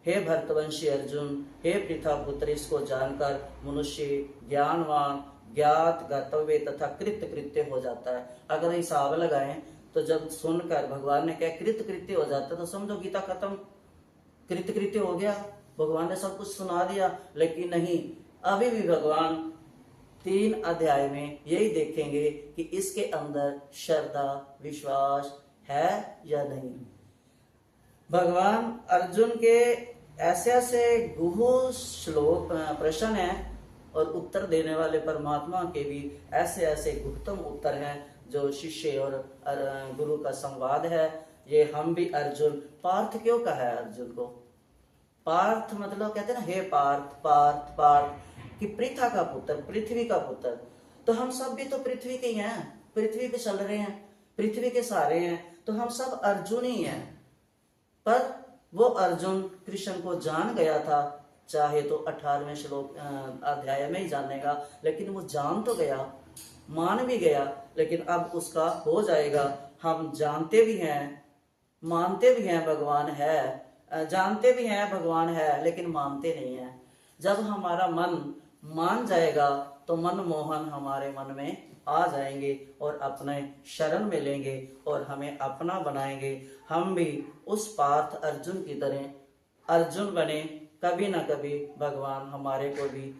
हे भरतवंशी अर्जुन, हे पृथा पुत्र, इसको जानकर मनुष्य ज्ञानवान, ज्ञात, गतव्य तथा कृत्य कृत्य हो जाता है। अगर हिसाब लगाएं तो जब सुनकर भगवान ने कहा कृत्य कृत्य हो जाता है तो समझो गीता खत्म, कृत्य कृत्य हो गया, भगवान ने सब कुछ सुना दिया। लेकिन नहीं, अभी भी भगवान 3 अध्याय में यही देखेंगे कि इसके अंदर श्रद्धा विश्वास है या नहीं। भगवान अर्जुन के ऐसे ऐसे गुह श्लोक प्रश्न हैं और उत्तर देने वाले परमात्मा के भी ऐसे ऐसे गुप्तम उत्तर हैं जो शिष्य और गुरु का संवाद है। ये हम भी अर्जुन, पार्थ क्यों कहा है अर्जुन को? पार्थ मतलब कहते हैं ना, हे पार्थ, पार्थ पार्थ कि पृथा का पुत्र, पृथ्वी का पुत्र। तो हम सब भी तो पृथ्वी के ही हैं, पृथ्वी पे चल रहे हैं, पृथ्वी के सारे हैं, तो हम सब अर्जुन ही हैं। पर वो अर्जुन कृष्ण को जान गया था, चाहे तो 18वें श्लोक अध्याय में ही जानेगा, लेकिन वो जान तो गया, मान भी गया, लेकिन अब उसका हो जाएगा। हम जानते भी हैं, मानते भी हैं भगवान है, जानते भी हैं भगवान है, लेकिन मानते नहीं हैं। जब हमारा मन मान जाएगा तो मन मोहन हमारे मन में आ जाएंगे और अपने शरण में लेंगे और हमें अपना बनाएंगे। हम भी उस पार्थ अर्जुन की तरह अर्जुन बने, कभी ना कभी भगवान हमारे को भी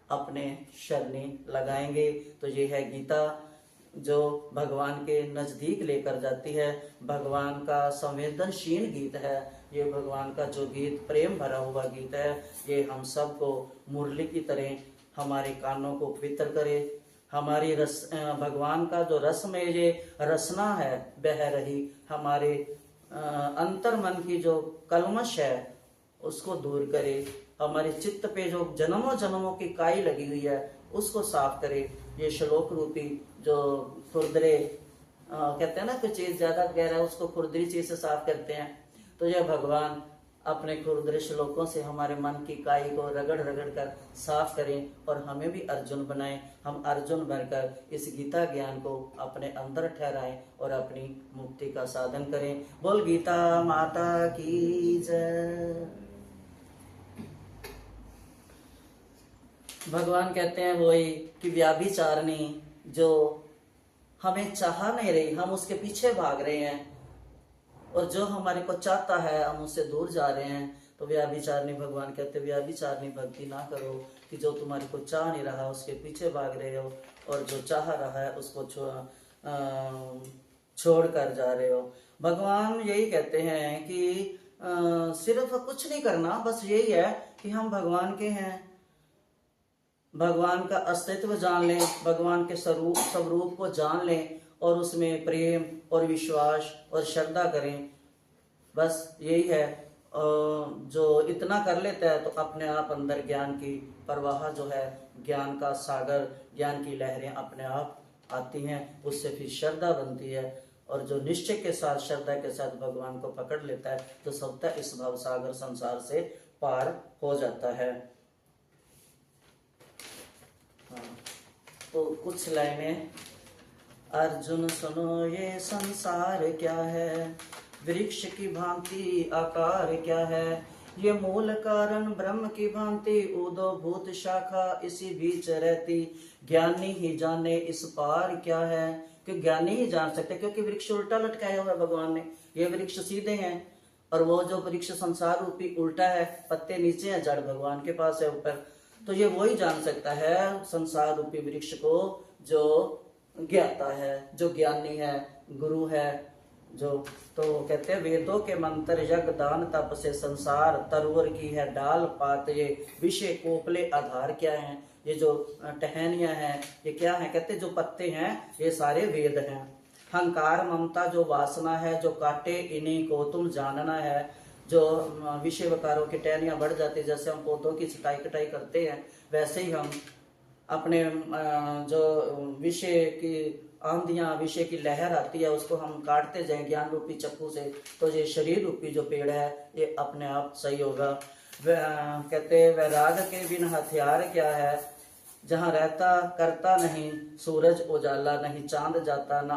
अपने शरणी लगाएंगे। तो ये है गीता जो भगवान के नजदीक लेकर जाती है। भगवान का संवेदनशील गीत है ये, भगवान का जो गीत प्रेम भरा हुआ गीत है, ये हम सबको मुरली की तरह हमारे कानों को पवित्र करे। हमारी भगवान का जो रस में ये रसना है बह रही, हमारे अंतर मन की जो कलमश है उसको दूर करे। हमारे चित्त पे जो जन्मों जन्मों की काई लगी हुई है उसको साफ करे। ये श्लोक रूपी जो खुरदरे कहते हैं ना, कोई चीज ज्यादा गहरा है उसको खुरदरी चीज से साफ करते हैं, तो यह भगवान अपने खुरदरे श्लोकों से हमारे मन की काई को रगड़ रगड़ कर साफ करें और हमें भी अर्जुन बनाएं। हम अर्जुन बनकर इस गीता ज्ञान को अपने अंदर ठहराएं और अपनी मुक्ति का साधन करें। बोल गीता माता की जय। भगवान कहते हैं वही कि व्याभिचारिणी जो हमें चाह नहीं रही, हम उसके पीछे भाग रहे हैं, और जो हमारे को चाहता है हम उससे दूर जा रहे हैं। तो व्याभिचारिणी भगवान कहते हैं व्याभिचारिणी भक्ति ना करो कि जो तुम्हारे को चाह नहीं रहा उसके पीछे भाग रहे हो, और जो चाह रहा है उसको छोड़ कर जा रहे हो। भगवान यही कहते हैं कि सिर्फ कुछ नहीं करना, बस यही है कि हम भगवान के हैं, भगवान का अस्तित्व जान लें, भगवान के स्वरूप को जान लें और उसमें प्रेम और विश्वास और श्रद्धा करें। बस यही है। जो इतना कर लेता है तो अपने आप अंदर ज्ञान की प्रवाह जो है, ज्ञान का सागर, ज्ञान की लहरें अपने आप आती हैं, उससे फिर श्रद्धा बनती है। और जो निश्चय के साथ श्रद्धा के साथ भगवान को पकड़ लेता है तो सबका इस भव सागर संसार से पार हो जाता है। तो कुछ लाइनें। अर्जुन सुनो ये संसार क्या है, वृक्ष की भांति आकार क्या है, ये मूल कारण ब्रह्म की भांति, उदो भूत शाखा इसी बीच रहती। ज्ञानी ही जाने इस पार क्या है, कि ज्ञानी ही जान सकते, क्योंकि वृक्ष उल्टा लटकाया हुआ है भगवान ने। ये वृक्ष सीधे हैं और वो जो वृक्ष संसार रूपी उल्टा है, पत्ते नीचे हैं, जड़ भगवान के पास है ऊपर। तो ये वही जान सकता है संसार रूपी वृक्ष को जो ज्ञाता है, जो ज्ञानी है, गुरु है जो। तो कहते हैं वेदों के मंत्र यज्ञ दान तप से संसार तरवर की है डाल पात, ये विषय कोपले आधार क्या है, ये जो टहनियां हैं ये क्या है, कहते जो पत्ते हैं ये सारे वेद हैं। हंकार ममता जो वासना है, जो काटे इन्हीं को तुम जानना है। जो विषय वकारों की टहनियां बढ़ जाती है, जैसे हम पौधों की छटाई कटाई करते हैं, वैसे ही हम अपने जो विषय की आंधियां, विषय की लहर आती है, उसको हम काटते जाएं ज्ञान रूपी चक्कू से, तो ये शरीर रूपी जो पेड़ है ये अपने आप सही होगा। कहते वैराग के बिन हथियार क्या है, जहाँ रहता करता नहीं सूरज उजाला, नहीं चांद जाता ना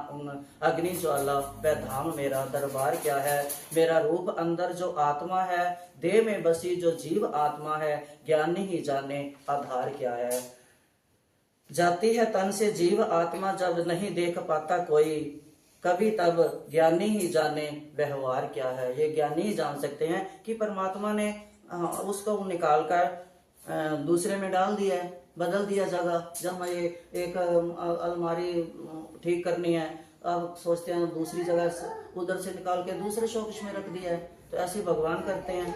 अग्नि ज्वाला, वह धाम मेरा दरबार क्या है। मेरा रूप अंदर जो आत्मा है, देह में बसी जो जीव आत्मा है, ज्ञानी ही जाने आधार क्या है। जाती है तन से जीव आत्मा जब नहीं देख पाता कोई, कभी तब ज्ञानी ही जाने व्यवहार क्या है। ये ज्ञानी ही जान सकते हैं कि परमात्मा ने उसको निकाल कर दूसरे में डाल दिया है, बदल दिया जगह। जब मैं ये एक अलमारी ठीक करनी है, अब सोचते हैं दूसरी जगह उधर से निकाल के दूसरे शोकेस में रख दिया है, तो ऐसे भगवान करते हैं।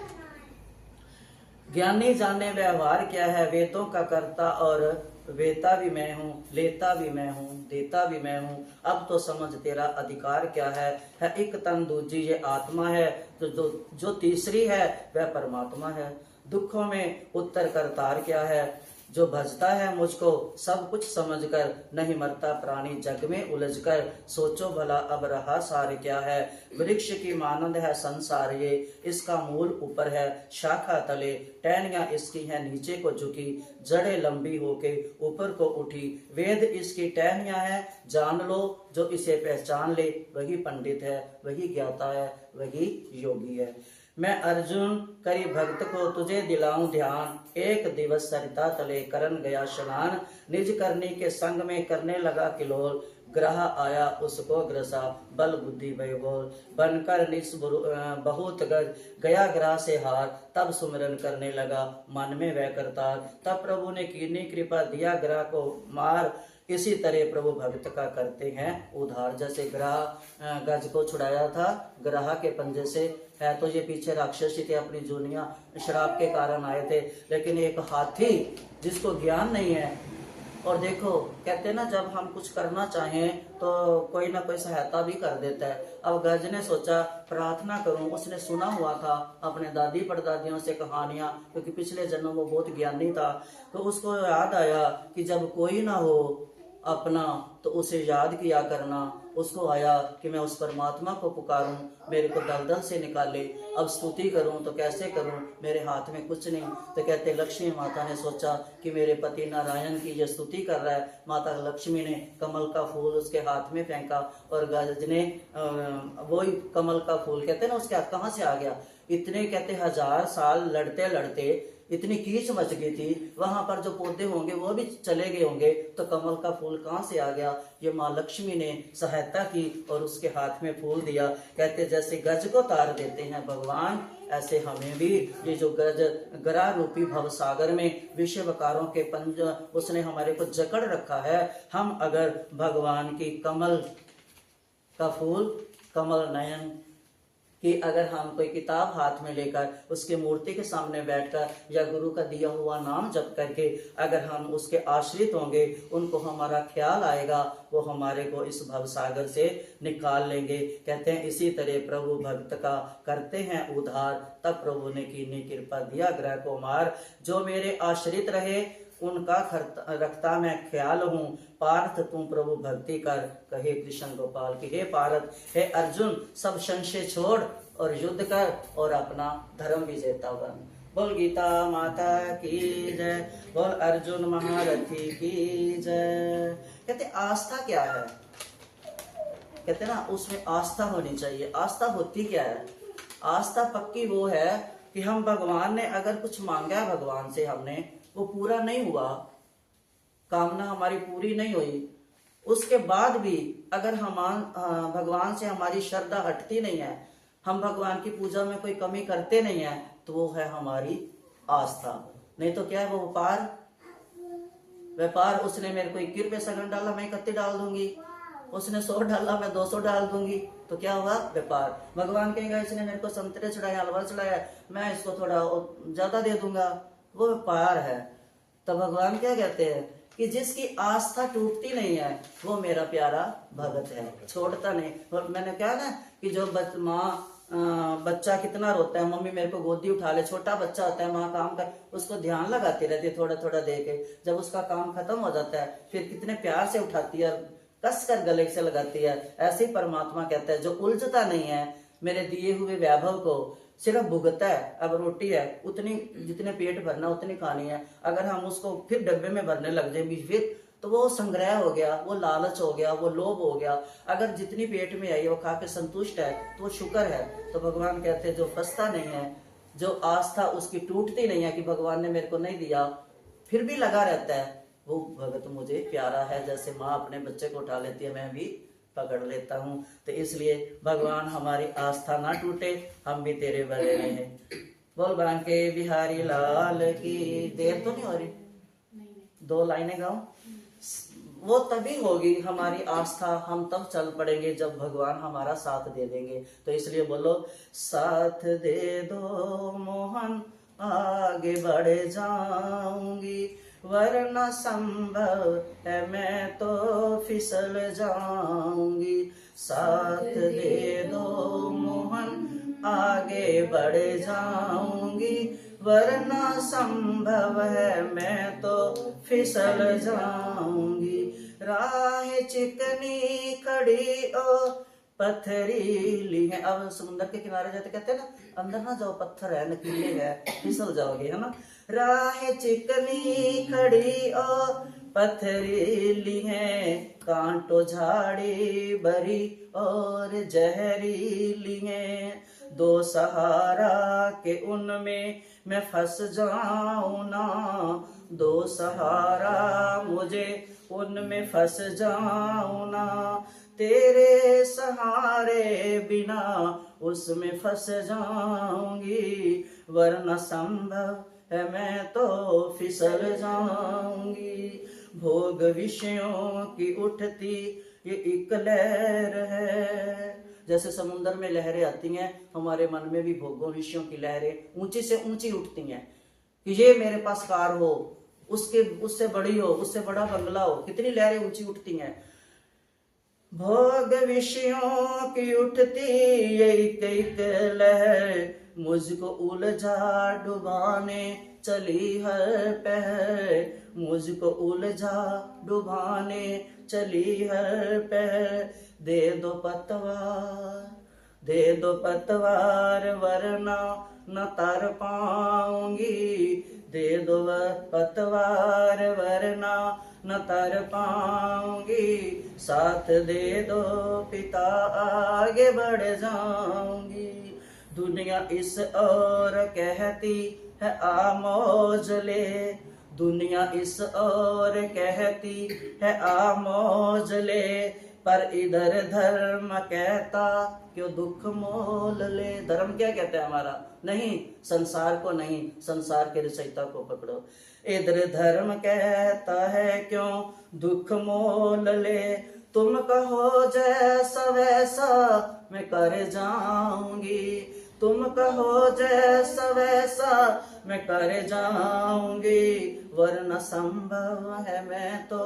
ज्ञानी जाने व्यवहार क्या है, वेदों का करता और वेता भी मैं हूँ, लेता भी मैं हूँ, देता भी मैं हूँ। अब तो समझ तेरा अधिकार क्या है एक तन दूजी ये आत्मा है, तो जो तीसरी है वह परमात्मा है। दुखों में उत्तर करतार क्या है, जो भजता है मुझको सब कुछ समझकर, नहीं मरता प्राणी जग में उलझकर। सोचो भला अब रहा सार क्या है, वृक्ष की मानंद है संसार ये, इसका मूल ऊपर है शाखा तले, टहनियां इसकी है नीचे को झुकी, जड़ें लंबी होके ऊपर को उठी। वेद इसकी टहनियां है जान लो, जो इसे पहचान ले वही पंडित है, वही ज्ञाता है, वही योगी है। मैं अर्जुन करी भक्त को तुझे दिलाऊं ध्यान, एक दिवस सरिता तले करन गया स्नान, निज करनी के संग में करने लगा किलोल, ग्रह आया उसको ग्रसा बल बुद्धि भय बोल, बनकर निस बहुत गज गया ग्रह से हार, तब सुमिरन करने लगा मन में वह करतार। तब प्रभु ने कीनी कृपा दिया ग्रह को मार, इसी तरह प्रभु भक्त का करते हैं उद्धार। जैसे ग्रह गज को छुड़ाया था ग्रह के पंजे से, है तो ये पीछे राक्षसी थे, अपनी जूनियां शराब के कारण आए थे, लेकिन एक हाथी जिसको ज्ञान नहीं है। और देखो कहते हैं ना, जब हम कुछ करना चाहें तो कोई ना कोई सहायता भी कर देता है। अब गज ने सोचा प्रार्थना करूं, उसने सुना हुआ था अपने दादी परदादियों से कहानियां, क्योंकि पिछले जन्म वो बहुत ज्ञानी था। तो उसको याद आया कि जब कोई ना हो अपना तो उसे याद किया करना। उसको आया कि मैं उस परमात्मा को पुकारूं, मेरे को दलदल से निकाले, अब स्तुति करूं तो कैसे करूं, मेरे हाथ में कुछ नहीं। तो कहते लक्ष्मी माता ने सोचा कि मेरे पति नारायण की ये स्तुति कर रहा है। माता लक्ष्मी ने कमल का फूल उसके हाथ में फेंका, और गज ने वही कमल का फूल कहते हैं ना उसके हाथ कहाँ से आ गया। इतने कहते 1000 साल लड़ते लड़ते इतनी कीच मच गई थी, वहां पर जो पौधे होंगे वो भी चले गए होंगे, तो कमल का फूल कहाँ से आ गया। ये माँ लक्ष्मी ने सहायता की और उसके हाथ में फूल दिया। कहते जैसे गज को तार देते हैं भगवान, ऐसे हमें भी ये जो गज गरा रूपी भव सागर में विषय वकारों के पंज उसने हमारे को जकड़ रखा है। हम अगर भगवान की कमल का फूल, कमल नयन कि अगर हम कोई किताब हाथ में लेकर उसके मूर्ति के सामने बैठकर या गुरु का दिया हुआ नाम जप करके अगर हम उसके आश्रित होंगे, उनको हमारा ख्याल आएगा, वो हमारे को इस भवसागर से निकाल लेंगे। कहते हैं इसी तरह प्रभु भक्त का करते हैं उद्धार। तब प्रभु ने कीनी कृपा दिया ग्रह को मार, जो मेरे आश्रित रहे उनका रखता मैं ख्याल हूँ। पार्थ तुम प्रभु भक्ति कर, कहे कृष्ण गोपाल की हे पार्थ हे अर्जुन, सब संशय छोड़ और युद्ध कर और अपना धर्म विजेता बन। बोल गीता माता की जय, बोल अर्जुन महारथी की जय। कहते आस्था क्या है, कहते ना उसमें आस्था होनी चाहिए। आस्था होती क्या है, आस्था पक्की वो है कि हम भगवान ने अगर कुछ मांगा है भगवान से हमने, वो पूरा नहीं हुआ, कामना हमारी पूरी नहीं हुई, उसके बाद भी अगर हम भगवान से हमारी श्रद्धा हटती नहीं है, हम भगवान की पूजा में कोई कमी करते नहीं है, तो वो है हमारी आस्था। नहीं तो क्या है वो व्यापार उसने मेरे को 21 रुपये सगन डाला, मैं 31 डाल दूंगी, उसने 100 डाला मैं 200 डाल दूंगी, तो क्या हुआ व्यापार। भगवान कहेगा इसने मेरे को संतरे चढ़ाया, हलवा चढ़ाया, मैं इसको थोड़ा ज्यादा दे दूंगा, वो व्यापार है। तो भगवान क्या कहते हैं कि जिसकी आस्था टूटती नहीं है वो मेरा प्यारा भगत है, छोड़ता नहीं। और मैंने कहा ना कि जो बच्चा कितना रोता है, मम्मी मेरे को गोदी उठा ले, छोटा बच्चा होता है, माँ काम कर उसको ध्यान लगाती रहती है, थोड़ा थोड़ा दे के, जब उसका काम खत्म हो जाता है फिर कितने प्यार से उठाती है, कस कर गले से लगाती है। ऐसे ही परमात्मा कहता है जो उलझता नहीं है मेरे दिए हुए वैभव को, सिर्फ भुगता है। अब रोटी है उतनी जितने पेट भरना उतनी खानी है, अगर हम उसको फिर डब्बे में भरने लग जाए फिर तो वो संग्रह हो गया, वो लालच हो गया, वो लोभ हो गया। अगर जितनी पेट में आई वो खा के संतुष्ट है तो वो शुक्र है। तो भगवान कहते हैं जो फंसता नहीं है, जो आस्था उसकी टूटती नहीं है कि भगवान ने मेरे को नहीं दिया, फिर भी लगा रहता है, वो भगत मुझे प्यारा है। जैसे माँ अपने बच्चे को उठा लेती है, मैं भी पकड़ लेता हूँ। तो इसलिए भगवान हमारी आस्था ना टूटे, हम भी तेरे भले रहें। बोल बांके बिहारी लाल की। देर तो नहीं हो रही, 2 लाइनें गाऊं। वो तभी होगी हमारी आस्था, हम तब चल पड़ेंगे जब भगवान हमारा साथ दे देंगे। तो इसलिए बोलो साथ दे दो मोहन आगे बढ़ जाऊंगी, वरना संभव है मैं तो फिसल जाऊंगी। साथ दे दो मोहन आगे बढ़ जाऊंगी, वरना संभव है मैं तो फिसल जाऊंगी। राह चिकनी खड़ी ओ पथरीली है। अब समुद्र के किनारे जाते कहते हैं ना अंदर ना जाओ, पत्थर है, नकीले है, फिसल जाओगे, है ना। राह चिकनी खड़ी ओ पथरीली है, कांटो झाड़ी बरी और जहरीली है। 2 सहारा के उनमें मैं फंस जाऊं ना, 2 सहारा मुझे उनमें फंस जाऊं ना। तेरे सहारे बिना उसमें फंस जाऊंगी, वरना संभव है मैं तो फिसल जाऊंगी। भोग विषयों की उठती ये एक लहर है। जैसे समुद्र में लहरें आती हैं, हमारे मन में भी भोगों विषयों की लहरें ऊंची से ऊंची उठती हैं कि ये मेरे पास कार हो, उससे बड़ी हो, उससे बड़ा बंगला हो, कितनी लहरें ऊंची उठती हैं। भोग विषयों की उठती एक एक लहर, मुझको उलझा डुबाने चली हर पहर, मुझको उलझा डुबाने चली हर पहर। दे दो पतवार वरना न तर पाऊंगी, दे दो पतवार वरना न तर पाऊंगी। साथ दे दो पिता आगे बढ़ जाऊंगी। दुनिया इस ओर कहती है आ मौज ले, दुनिया इस ओर कहती है आ मौज ले, पर इधर धर्म कहता क्यों दुख मोल ले। धर्म क्या कहता है हमारा? नहीं, संसार को नहीं, संसार के रचयिता को पकड़ो। इधर धर्म कहता है क्यों दुख मोल ले, तुम कहो जैसा वैसा मैं कर जाऊंगी, तुम कहो जैसा वैसा मैं कर जाऊंगी, वरना संभव है मैं तो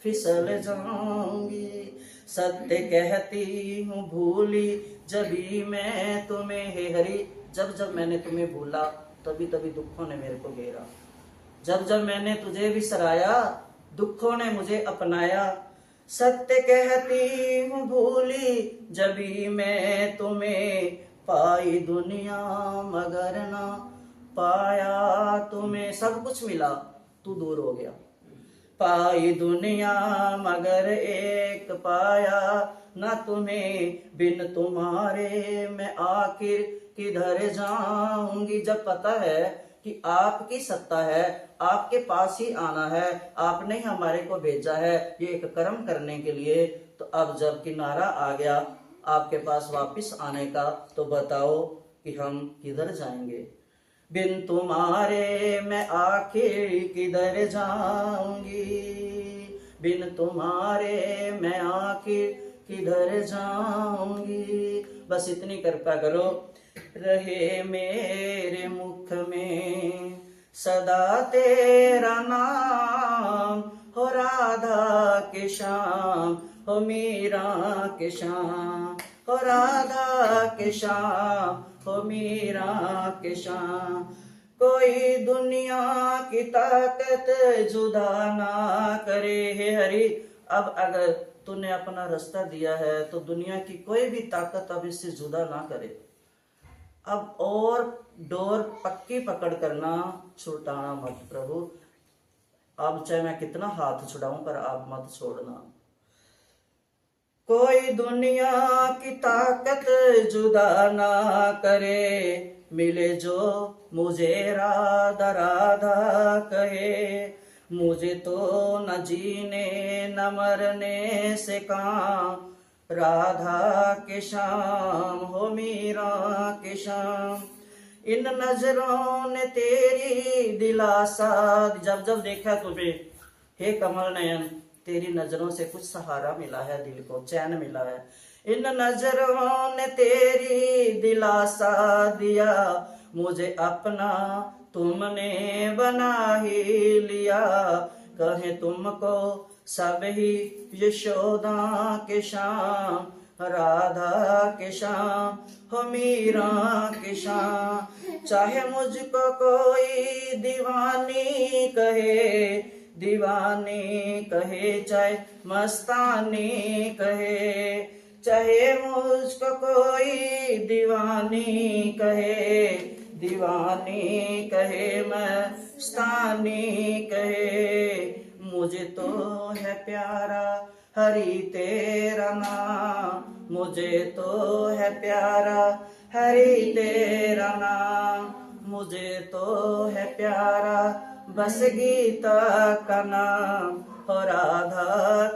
फिसल जाऊंगी। सत्य कहती हूँ भूली जभी मैं तुम्हें, हे हरि, जब जब मैंने तुम्हें भूला तभी तभी दुखों ने मेरे को घेरा, जब जब मैंने तुझे बिसराया दुखों ने मुझे अपनाया। सत्य कहती हूँ भूली जभी मैं तुम्हें, पाई दुनिया मगर ना पाया तुम्हें। सब कुछ मिला, तू दूर हो गया। पाई दुनिया मगर एक पाया न तुम्हें बिन तुम्हारे मैं आखिर किधर जाऊंगी। जब पता है कि आपकी सत्ता है, आपके पास ही आना है, आपने ही हमारे को भेजा है ये एक कर्म करने के लिए, तो अब जब किनारा आ गया आपके पास वापिस आने का, तो बताओ कि हम किधर जाएंगे। बिन तुम्हारे मैं आखिर किधर जाऊंगी, बिन तुम्हारे मैं आखिर किधर जाऊंगी। बस इतनी कृपा करो। रहे मेरे मुख में सदा तेरा नाम, हो राधा के श्याम, हो मीरा के श्याम, हो राधा के श्याम, हो मीरा के श्याम। कोई दुनिया की ताकत जुदा ना करे हे हरि। अब अगर तूने अपना रास्ता दिया है तो दुनिया की कोई भी ताकत अब इससे जुदा ना करे। अब और डोर पक्की पकड़ करना, छुटाना मत प्रभु। अब चाहे मैं कितना हाथ छुड़ाऊं पर आप मत छोड़ना। कोई दुनिया की ताकत जुदा ना करे, मिले जो मुझे राधा राधा कहे। मुझे तो न जीने न मरने से काम, राधा के श्याम, हो मीरा के श्याम। इन नजरों ने तेरी दिलासा, जब जब देखा तुम्हें हे कमल नयन, तेरी नजरों से कुछ सहारा मिला है, दिल को चैन मिला है। इन नजरों ने तेरी दिलासा दिया, मुझे अपना तुमने बना ही लिया। कहे तुमको सब ही यशोदा के श्याम, राधा के श्याम, हो मीरा के श्याम। चाहे मुझको कोई दीवानी कहे, दीवानी कहे, चाहे मस्तानी कहे। चाहे मुझको कोई दीवानी कहे, दीवानी कहे, मस्तानी कहे। मुझे तो है प्यारा हरि तेरा नाम, मुझे तो है प्यारा हरि तेरा नाम। मुझे तो है प्यारा बस गीता का नाम, हो राधा।